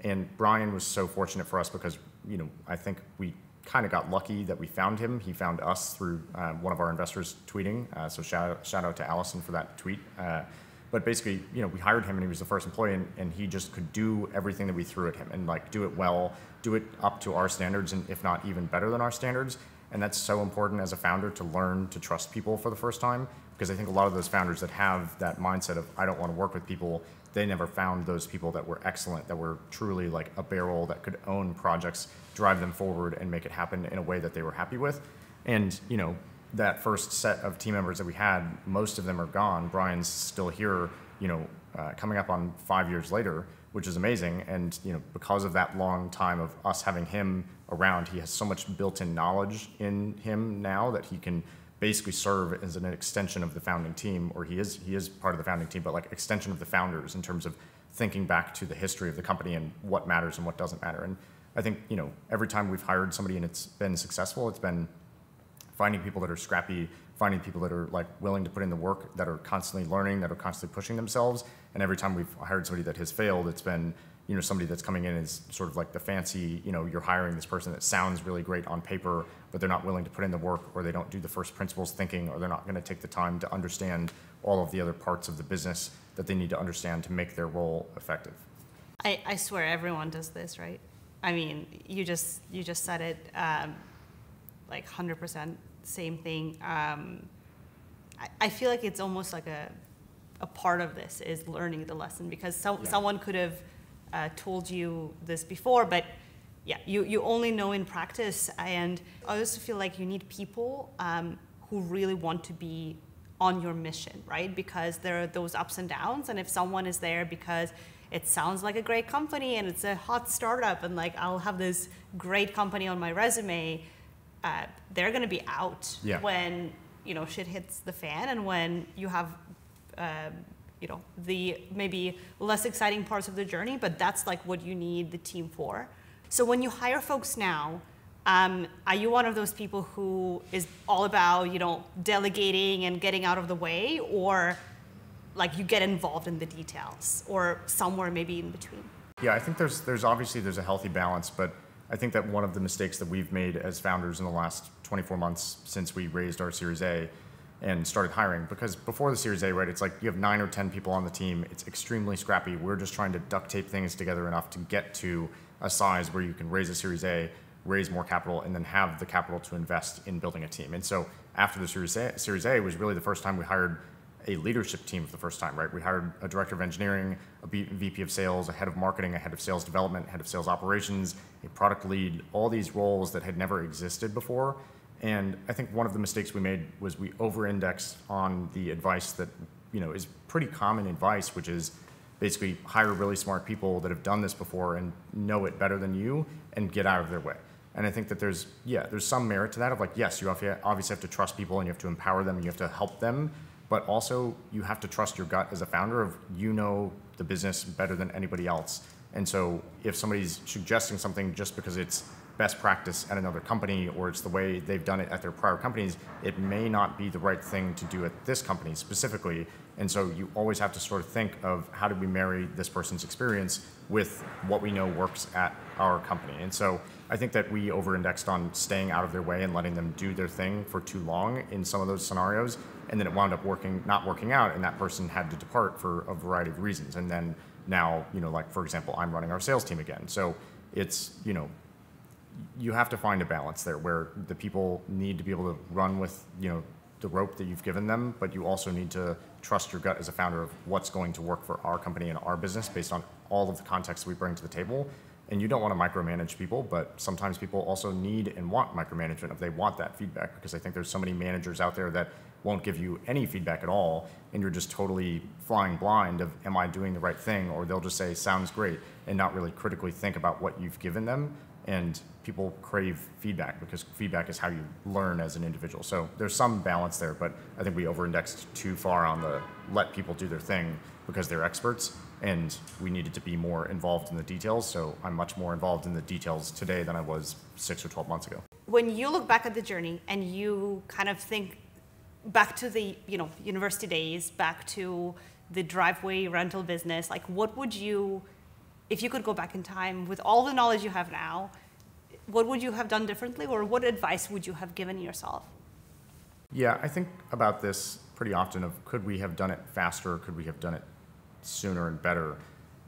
And Brian was so fortunate for us because, you know, I think we kind of got lucky that we found him. He found us through one of our investors tweeting. So shout out to Allison for that tweet. But basically, you know, we hired him and he was the first employee, and he just could do everything that we threw at him and like do it well, do it up to our standards, and if not even better than our standards. And that's so important as a founder, to learn to trust people for the first time, because I think a lot of those founders that have that mindset of I don't want to work with people, they never found those people that were excellent, that were truly like a barrel that could own projects, drive them forward, and make it happen in a way that they were happy with. And, you know, that first set of team members that we had, most of them are gone. Brian's still here, you know, coming up on 5 years later, which is amazing. And because of that long time of us having him around, he has so much built-in knowledge in him now that he can basically serve as an extension of the founding team, or he is part of the founding team, but like extension of the founders in terms of thinking back to the history of the company and what matters and what doesn't matter. And I think every time we've hired somebody and it's been successful, it's been finding people that are scrappy, finding people that are like willing to put in the work, that are constantly learning, that are constantly pushing themselves. And every time we've hired somebody that has failed, it's been somebody that's coming in as sort of like the fancy, you're hiring this person that sounds really great on paper, but they're not willing to put in the work, or they don't do the first principles thinking, or they're not going to take the time to understand all of the other parts of the business that they need to understand to make their role effective. I swear everyone does this, right? I mean, you just said it, like 100% same thing. I feel like it's almost like a part of this is learning the lesson, because someone could have told you this before, but yeah, you only know in practice. And I also feel like you need people who really want to be on your mission, right? Because there are those ups and downs, and if someone is there because it sounds like a great company and it's a hot startup and like I'll have this great company on my resume, they're going to be out when shit hits the fan, and when you have the maybe less exciting parts of the journey, but that's like what you need the team for. So when you hire folks now, are you one of those people who is all about delegating and getting out of the way, or like you get involved in the details, or somewhere maybe in between? Yeah, I think there's obviously a healthy balance, but I think that one of the mistakes that we've made as founders in the last 24 months since we raised our Series A and started hiring, because before the Series A, right, it's like you have 9 or 10 people on the team. It's extremely scrappy. We're just trying to duct tape things together enough to get to a size where you can raise a Series A, raise more capital, and then have the capital to invest in building a team. And so after the Series A was really the first time we hired a leadership team for the first time, right? We hired a director of engineering, a VP of sales, a head of marketing, a head of sales development, head of sales operations, a product lead, all these roles that had never existed before. And I think one of the mistakes we made was we over-indexed on the advice that is pretty common advice, which is basically hire really smart people that have done this before and know it better than you, and get out of their way. And I think that there's some merit to that, of like, yes, you obviously have to trust people and you have to empower them and you have to help them, but also you have to trust your gut as a founder of the business better than anybody else. And so if somebody's suggesting something just because it's best practice at another company, or it's the way they've done it at their prior companies, it may not be the right thing to do at this company specifically. And so you always have to sort of think of, how do we marry this person's experience with what we know works at our company? And so I think that we over-indexed on staying out of their way and letting them do their thing for too long in some of those scenarios. And then it wound up not working out, and that person had to depart for a variety of reasons. And then now, like, for example, I'm running our sales team again. So it's, you have to find a balance there where the people need to be able to run with, the rope that you've given them, but you also need to trust your gut as a founder of what's going to work for our company and our business based on all of the context we bring to the table. And you don't want to micromanage people, but sometimes people also need and want micromanagement if they want that feedback, because I think there's so many managers out there that won't give you any feedback at all, and you're just totally flying blind of, am I doing the right thing? Or they'll just say, sounds great, and not really critically think about what you've given them. And people crave feedback, because feedback is how you learn as an individual. So there's some balance there, but I think we over-indexed too far on the let people do their thing because they're experts, and we needed to be more involved in the details. So I'm much more involved in the details today than I was 6 or 12 months ago. When you look back at the journey and you kind of think back to the university days, back to the driveway rental business, like what would you, if you could go back in time with all the knowledge you have now, what would you have done differently, or what advice would you have given yourself? Yeah, I think about this pretty often of, could we have done it faster? Could we have done it sooner and better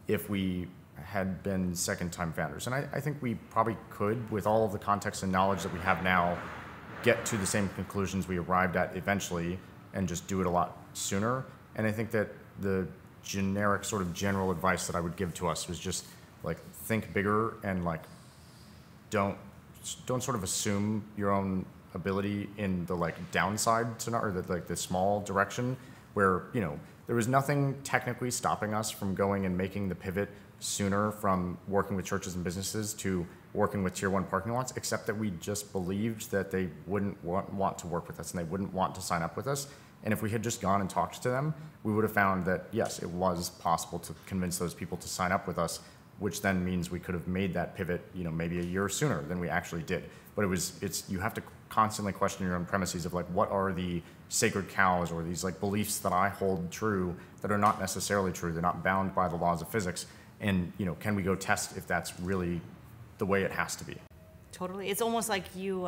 if we had been second-time founders? And I think we probably could, with all of the context and knowledge that we have now, get to the same conclusions we arrived at eventually and just do it a lot sooner. And I think that the generic sort of general advice that I would give to us was just like, think bigger, and like don't sort of assume your own ability in the like downside scenario, or the small direction where there was nothing technically stopping us from going and making the pivot sooner from working with churches and businesses to working with tier 1 parking lots, except that we just believed that they wouldn't want to work with us and they wouldn't want to sign up with us. And if we had just gone and talked to them, we would have found that, yes, it was possible to convince those people to sign up with us, which then means we could have made that pivot, maybe a year sooner than we actually did. But you have to constantly question your own premises of like, what are the sacred cows or these like beliefs that I hold true that are not necessarily true? They're not bound by the laws of physics. And, can we go test if that's really the way it has to be? Totally. It's almost like you,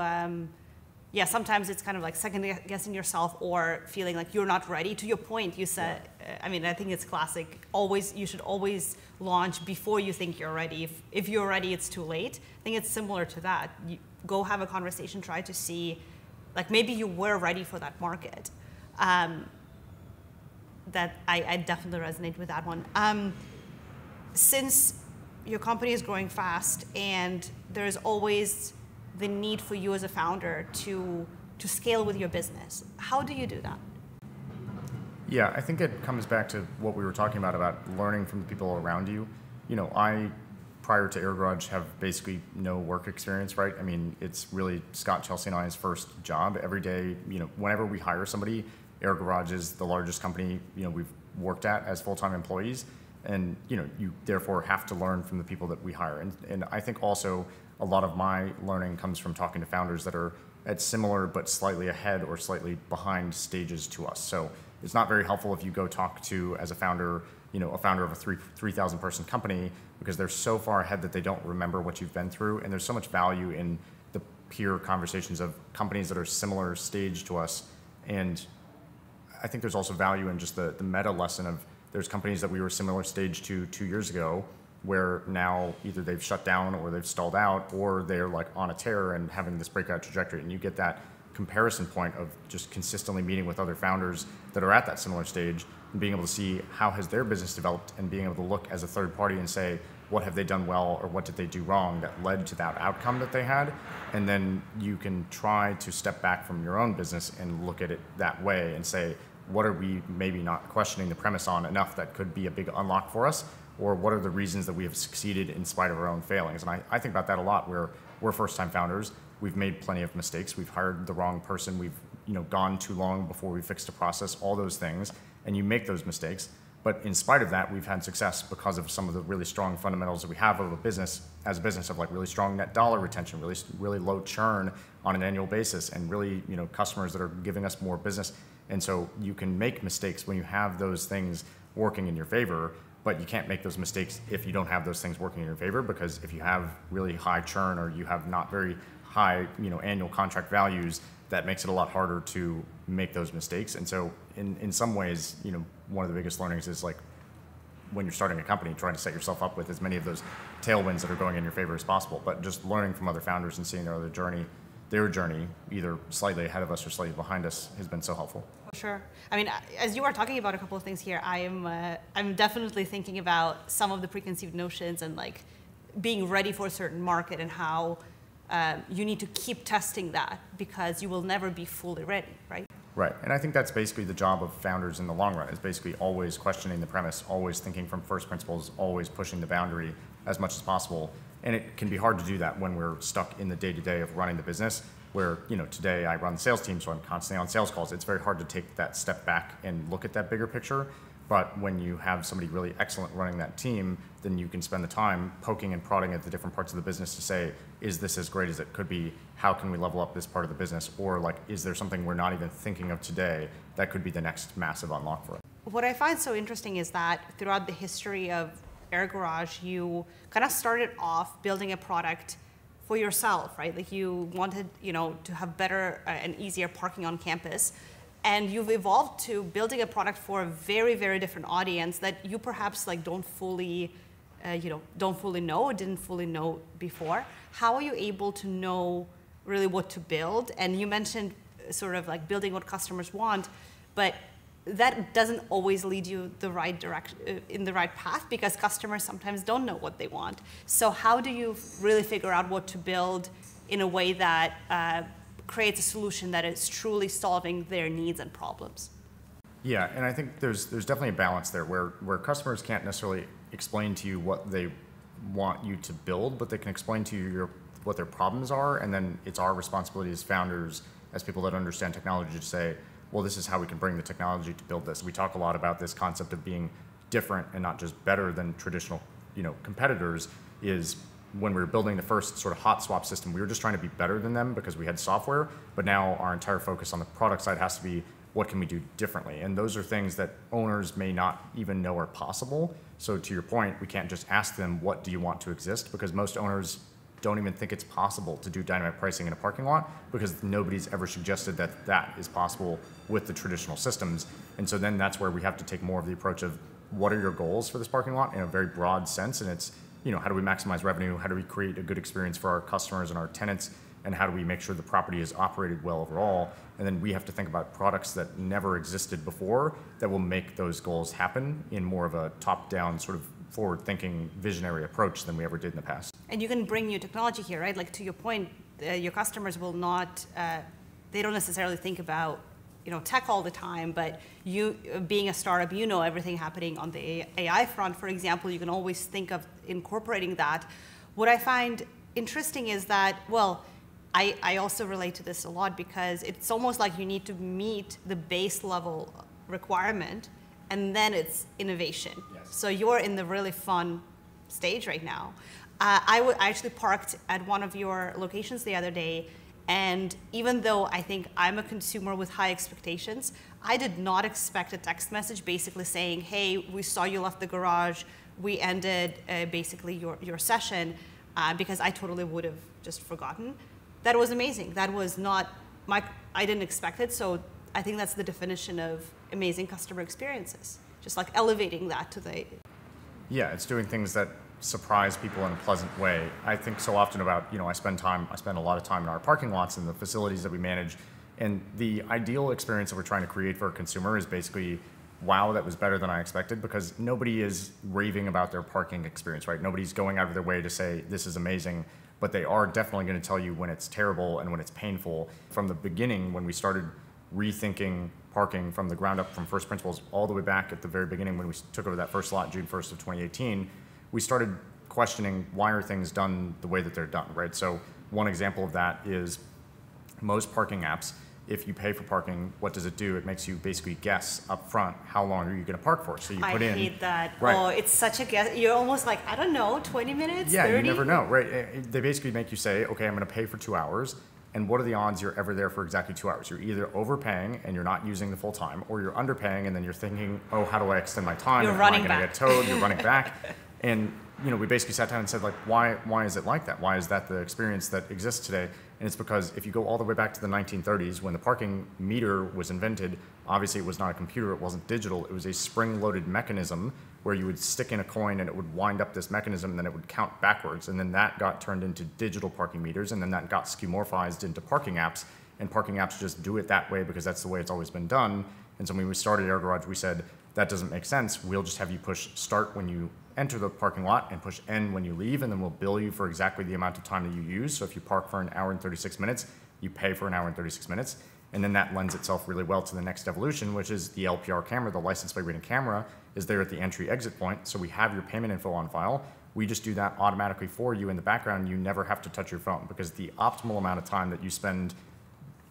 sometimes it's kind of like second guessing yourself or feeling like you're not ready. To your point, you said, I think it's classic. You should always launch before you think you're ready. If you're ready, it's too late. I think it's similar to that. You go have a conversation, try to see, like maybe you were ready for that market. That I definitely resonate with that one. Since your company is growing fast and there's always the need for you as a founder to scale with your business, how do you do that? Yeah, I think it comes back to what we were talking about learning from the people around you. I, prior to AirGarage, have basically no work experience, right? I mean, it's really Scott, Chelsea, and I's first job. Every day, whenever we hire somebody, AirGarage is the largest company, we've worked at as full-time employees. And you therefore have to learn from the people that we hire. And I think also a lot of my learning comes from talking to founders that are at similar but slightly ahead or slightly behind stages to us. So it's not very helpful if you go talk to, as a founder, a founder of a 3,000 person company, because they're so far ahead that they don't remember what you've been through. And there's so much value in the peer conversations of companies that are similar stage to us. And I think there's also value in just the meta lesson of, there's companies that we were similar stage to 2 years ago, where now either they've shut down or they've stalled out, or they're like on a tear and having this breakout trajectory. And you get that comparison point of just consistently meeting with other founders that are at that similar stage and being able to see how has their business developed and being able to look as a third party and say, what have they done well or what did they do wrong that led to that outcome that they had? And then you can try to step back from your own business and look at it that way and say, what are we maybe not questioning the premise on enough that could be a big unlock for us? Or what are the reasons that we have succeeded in spite of our own failings? And I think about that a lot, where we're first-time founders. We've made plenty of mistakes. We've hired the wrong person. We've gone too long before we fixed a process, all those things. And you make those mistakes. But in spite of that, we've had success because of some of the really strong fundamentals that we have of a business, as a business, of like really strong net dollar retention, really low churn on an annual basis, and really customers that are giving us more business. And so you can make mistakes when you have those things working in your favor, but you can't make those mistakes if you don't have those things working in your favor, because if you have really high churn or you have not very high annual contract values, that makes it a lot harder to make those mistakes. And so in some ways, one of the biggest learnings is like when you're starting a company, trying to set yourself up with as many of those tailwinds that are going in your favor as possible, but just learning from other founders and seeing their journey, either slightly ahead of us or slightly behind us, has been so helpful. Sure. I mean, as you are talking about a couple of things here, I'm definitely thinking about some of the preconceived notions and like being ready for a certain market and how you need to keep testing that because you will never be fully ready, right? Right. And I think that's basically the job of founders in the long run, is basically always questioning the premise, always thinking from first principles, always pushing the boundary as much as possible. And it can be hard to do that when we're stuck in the day-to-day of running the business, where today I run the sales team, so I'm constantly on sales calls. It's very hard to take that step back and look at that bigger picture. But when you have somebody really excellent running that team, then you can spend the time poking and prodding at the different parts of the business to say, is this as great as it could be? How can we level up this part of the business? Or like, is there something we're not even thinking of today that could be the next massive unlock for it? What I find so interesting is that throughout the history of AirGarage, you kind of started off building a product for yourself, right? Like you wanted, to have better and easier parking on campus. And you've evolved to building a product for a very, very different audience that you perhaps like don't fully know, didn't fully know before. How are you able to know really what to build? And you mentioned sort of like building what customers want, but that doesn't always lead you the right direction, in the right path, because customers sometimes don't know what they want. So how do you really figure out what to build in a way that creates a solution that is truly solving their needs and problems? Yeah, and I think there's definitely a balance there where customers can't necessarily explain to you what they want you to build, but they can explain to you what their problems are, and then it's our responsibility as founders, as people that understand technology, to say, well, this is how we can bring the technology to build this. We talk a lot about this concept of being different and not just better than traditional, competitors. Is when we were building the first sort of hot swap system, we were just trying to be better than them because we had software, but now our entire focus on the product side has to be, what can we do differently? And those are things that owners may not even know are possible. So to your point, we can't just ask them, what do you want to exist? Because most owners don't even think it's possible to do dynamic pricing in a parking lot, because nobody's ever suggested that that is possible with the traditional systems. And so then that's where we have to take more of the approach of, what are your goals for this parking lot in a very broad sense? And it's, how do we maximize revenue? How do we create a good experience for our customers and our tenants? And how do we make sure the property is operated well overall? And then we have to think about products that never existed before that will make those goals happen in more of a top-down sort of forward-thinking visionary approach than we ever did in the past. And you can bring new technology here, right? Like, to your point, your customers will not, they don't necessarily think about tech all the time, but you, being a startup, everything happening on the AI front, for example, you can always think of incorporating that. What I find interesting is that, well, I also relate to this a lot, because it's almost like you need to meet the base level requirement, and then it's innovation. Yes. So you're in the really fun stage right now. I actually parked at one of your locations the other day, and even though I think I'm a consumer with high expectations, I did not expect a text message basically saying, hey, we saw you left the garage, we ended basically your session, because I totally would have just forgotten. That was amazing. That was not I didn't expect it, so I think that's the definition of amazing customer experiences. Just like elevating that to the... Yeah, it's doing things that surprise people in a pleasant way. I think so often about, I spend a lot of time in our parking lots and the facilities that we manage, and the ideal experience that we're trying to create for a consumer is basically, wow, that was better than I expected, because nobody is raving about their parking experience, right? Nobody's going out of their way to say, this is amazing, but they are definitely going to tell you when it's terrible and when it's painful. From the beginning, when we started rethinking parking from the ground up, from first principles, all the way back at the very beginning when we took over that first lot, June 1st of 2018, we started questioning, why are things done the way that they're done, right? So one example of that is most parking apps, if you pay for parking, what does it do? It makes you basically guess up front, how long are you going to park for? So you put in... I hate that. Right. Oh, it's such a guess. You're almost like, I don't know, 20 minutes, yeah, 30? You never know, right? They basically make you say, okay, I'm going to pay for 2 hours. And what are the odds you're ever there for exactly 2 hours? You're either overpaying and you're not using the full time, or you're underpaying and then you're thinking, oh, how do I extend my time? You're running back. Am I going to get towed? You're running back. And we basically sat down and said, like, why is it like that? Why is that the experience that exists today? And it's because if you go all the way back to the 1930s, when the parking meter was invented, obviously it was not a computer, it wasn't digital, it was a spring-loaded mechanism where you would stick in a coin and it would wind up this mechanism and then it would count backwards. And then that got turned into digital parking meters, and then that got skeuomorphized into parking apps, and parking apps just do it that way because that's the way it's always been done. And so when we started AirGarage, we said, that doesn't make sense. We'll just have you push start when you enter the parking lot and push end when you leave, and then we'll bill you for exactly the amount of time that you use. So if you park for an hour and 36 minutes, you pay for an hour and 36 minutes. And then that lends itself really well to the next evolution, which is the LPR camera, the license plate reading camera, is there at the entry exit point. So we have your payment info on file. We just do that automatically for you in the background. You never have to touch your phone, because the optimal amount of time that you spend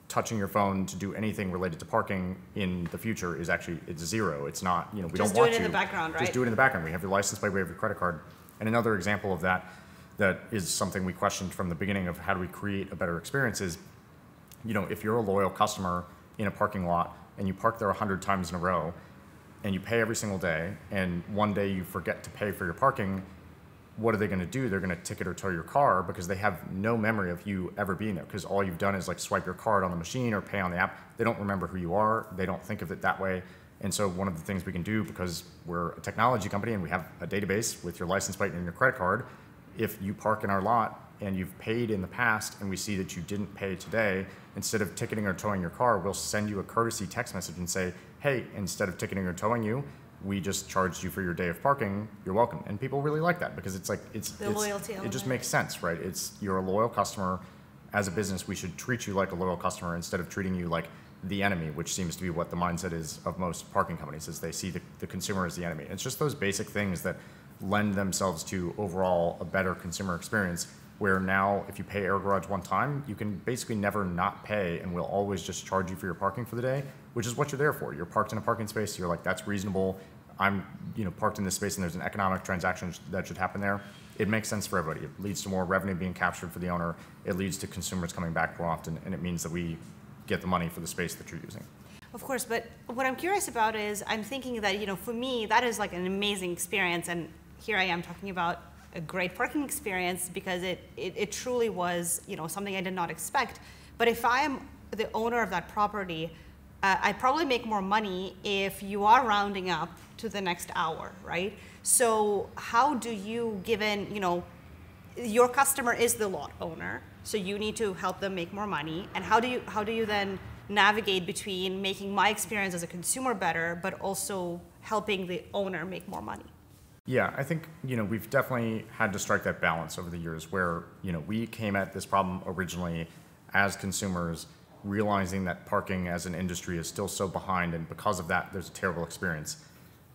touching your phone to do anything related to parking in the future is actually, it's zero. It's not, we don't want to. Just do it in the background, right? Just do it in the background. We have your license plate, we have your credit card. And another example of that is something we questioned from the beginning of how do we create a better experience is, if you're a loyal customer in a parking lot and you park there 100 times in a row and you pay every single day, and one day you forget to pay for your parking, what are they going to do? They're going to ticket or tow your car, because they have no memory of you ever being there, because all you've done is like swipe your card on the machine or pay on the app. They don't remember who you are. They don't think of it that way. And so one of the things we can do, because we're a technology company and we have a database with your license plate and your credit card, if you park in our lot and you've paid in the past and we see that you didn't pay today, instead of ticketing or towing your car, we'll send you a courtesy text message and say, hey, instead of ticketing or towing you, we just charged you for your day of parking, you're welcome. And people really like that, because it's like, the loyalty element. It just makes sense, right? You're a loyal customer. As a business, we should treat you like a loyal customer instead of treating you like the enemy, which seems to be what the mindset is of most parking companies, is they see the consumer as the enemy. It's just those basic things that lend themselves to overall a better consumer experience, where now if you pay AirGarage one time, you can basically never not pay, and we'll always just charge you for your parking for the day, which is what you're there for. You're parked in a parking space, you're like, that's reasonable. I'm parked in this space and there's an economic transaction that should happen there. It makes sense for everybody. It leads to more revenue being captured for the owner. It leads to consumers coming back more often, and it means that we get the money for the space that you're using. Of course, but what I'm curious about is I'm thinking that, for me, that is like an amazing experience, and here I am talking about a great parking experience because it truly was, something I did not expect. But if I am the owner of that property, I probably make more money if you are rounding up to the next hour, right? So how do you, given, your customer is the lot owner, so you need to help them make more money, and how do you then navigate between making my experience as a consumer better, but also helping the owner make more money? Yeah, I think, we've definitely had to strike that balance over the years where, we came at this problem originally as consumers, realizing that parking as an industry is still so behind, and because of that, there's a terrible experience.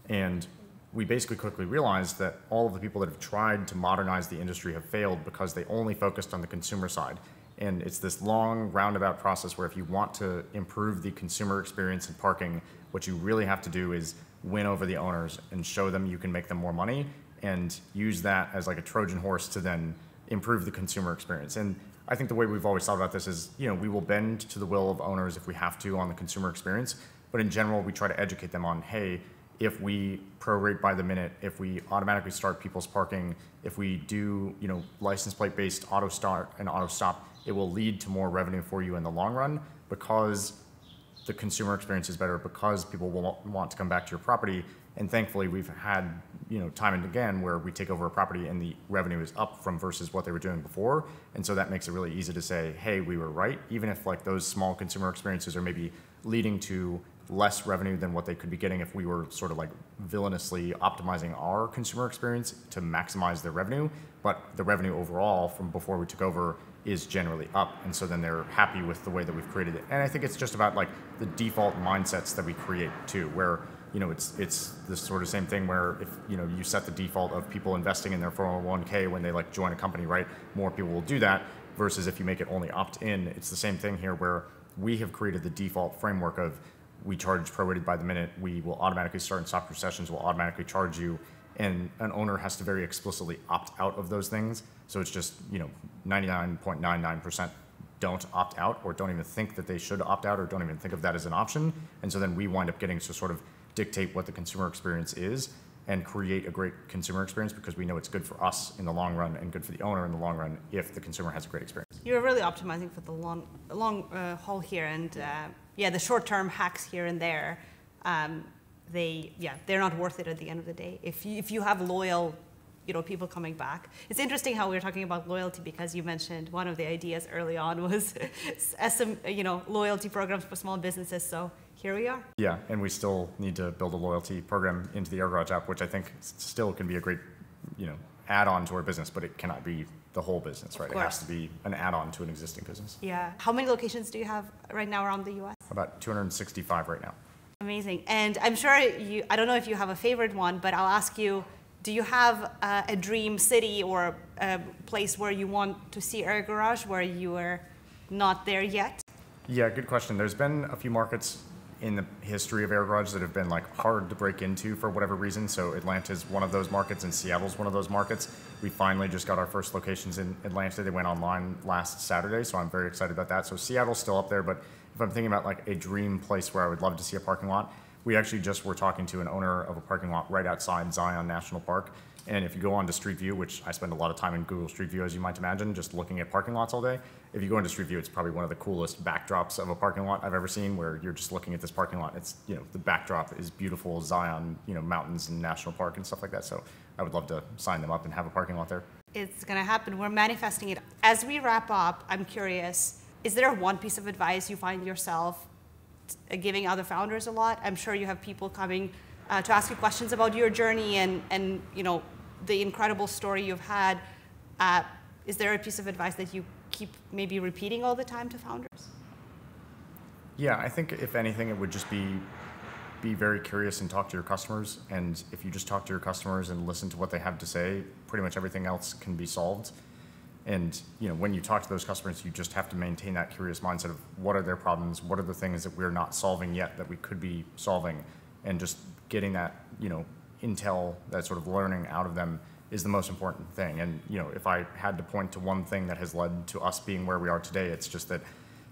And we basically quickly realized that all of the people that have tried to modernize the industry have failed because they only focused on the consumer side. And it's this long roundabout process where if you want to improve the consumer experience in parking, what you really have to do is win over the owners and show them you can make them more money, and use that as like a Trojan horse to then improve the consumer experience. And I think the way we've always thought about this is, we will bend to the will of owners if we have to on the consumer experience, but in general, we try to educate them on, hey, if we prorate by the minute, if we automatically start people's parking, if we do, license plate based auto start and auto stop, it will lead to more revenue for you in the long run because the consumer experience is better, because people will want to come back to your property. And thankfully, we've had, time and again where we take over a property and the revenue is up from versus what they were doing before. And so that makes it really easy to say, hey, we were right, even if like those small consumer experiences are maybe leading to less revenue than what they could be getting if we were sort of like villainously optimizing our consumer experience to maximize their revenue. But the revenue overall from before we took over is generally up, and so then they're happy with the way that we've created it. And I think it's just about like the default mindsets that we create too, where it's this sort of same thing where if you set the default of people investing in their 401k when they like join a company, right? More people will do that versus if you make it only opt in. It's the same thing here where we have created the default framework of we charge prorated by the minute, we will automatically start and stop your sessions, we'll automatically charge you, and an owner has to very explicitly opt out of those things. So it's just 99.99% don't opt out, or don't even think that they should opt out, or don't even think of that as an option. And so then we wind up getting to sort of dictate what the consumer experience is and create a great consumer experience because we know it's good for us in the long run and good for the owner in the long run if the consumer has a great experience. You're really optimizing for the long haul here, and the short-term hacks here and there, they're not worth it at the end of the day. If you have loyal, people coming back. It's interesting how we were talking about loyalty because you mentioned one of the ideas early on was some loyalty programs for small businesses. So here we are. Yeah, and we still need to build a loyalty program into the AirGarage app, which I think still can be a great, add-on to our business, but it cannot be the whole business, right? It has to be an add-on to an existing business. Yeah. How many locations do you have right now around the U.S.? About 265 right now. Amazing. And I'm sure I don't know if you have a favorite one, but I'll ask you, do you have a dream city or a place where you want to see AirGarage where you are not there yet? Yeah, good question. There's been a few markets in the history of AirGarage that have been like hard to break into for whatever reason. So Atlanta's one of those markets and Seattle's one of those markets. We finally just got our first locations in Atlanta. They went online last Saturday, so I'm very excited about that. So Seattle's still up there, but if I'm thinking about like a dream place where I would love to see a parking lot, we actually just were talking to an owner of a parking lot right outside Zion National Park. And if you go onto Street View, which I spend a lot of time in Google Street View, as you might imagine, just looking at parking lots all day. If you go into Street View, it's probably one of the coolest backdrops of a parking lot I've ever seen, where you're just looking at this parking lot. It's, the backdrop is beautiful, Zion, mountains and national park and stuff like that. So I would love to sign them up and have a parking lot there. It's going to happen. We're manifesting it. As we wrap up, I'm curious, is there one piece of advice you find yourself giving other founders a lot? I'm sure you have people coming to ask you questions about your journey and the incredible story you've had. Is there a piece of advice that you keep maybe repeating all the time to founders? Yeah, I think if anything, it would just be very curious and talk to your customers. And if you just talk to your customers and listen to what they have to say, pretty much everything else can be solved. And when you talk to those customers, you just have to maintain that curious mindset of what are their problems, what are the things that we're not solving yet that we could be solving, and just getting that intel, that sort of learning out of them is the most important thing. And if I had to point to one thing that has led to us being where we are today, it's just that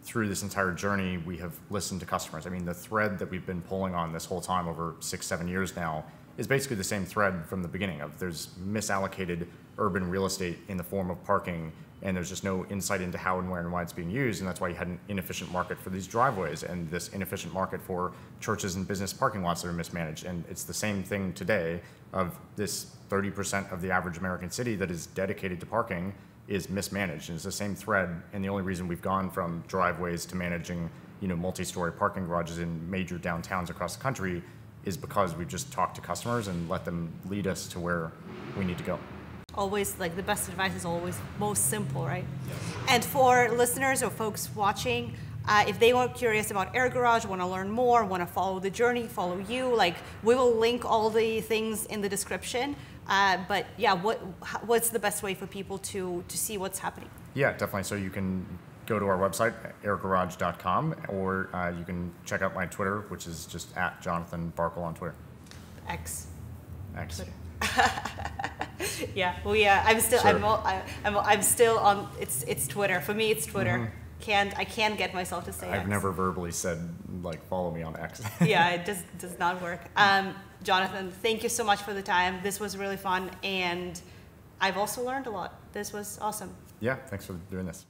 through this entire journey, we have listened to customers. I mean, the thread that we've been pulling on this whole time over 6-7 years now is basically the same thread from the beginning of there's misallocated urban real estate in the form of parking, and there's just no insight into how and where and why it's being used, and that's why you had an inefficient market for these driveways and this inefficient market for churches and business parking lots that are mismanaged. And it's the same thing today of this 30% of the average American city that is dedicated to parking is mismanaged, and it's the same thread. And the only reason we've gone from driveways to managing multi-story parking garages in major downtowns across the country is because we've just talked to customers and let them lead us to where we need to go. Always, like, the best advice is always most simple, right? Yes. And for listeners or folks watching, if they are curious about AirGarage, want to learn more, want to follow the journey, follow you, we will link all the things in the description. But yeah, what's the best way for people to see what's happening? Yeah, definitely. So you can go to our website, airgarage.com, or you can check out my Twitter, which is just at Jonathon Barkl on Twitter. X. Twitter. Yeah, well, yeah, I'm still, Sure. I'm still on. It's Twitter. For me, it's Twitter. Mm-hmm. I can't get myself to say X. I've never verbally said follow me on X. Yeah, it just does not work. Jonathon, thank you so much for the time. This was really fun, and I've also learned a lot. This was awesome. Yeah, thanks for doing this.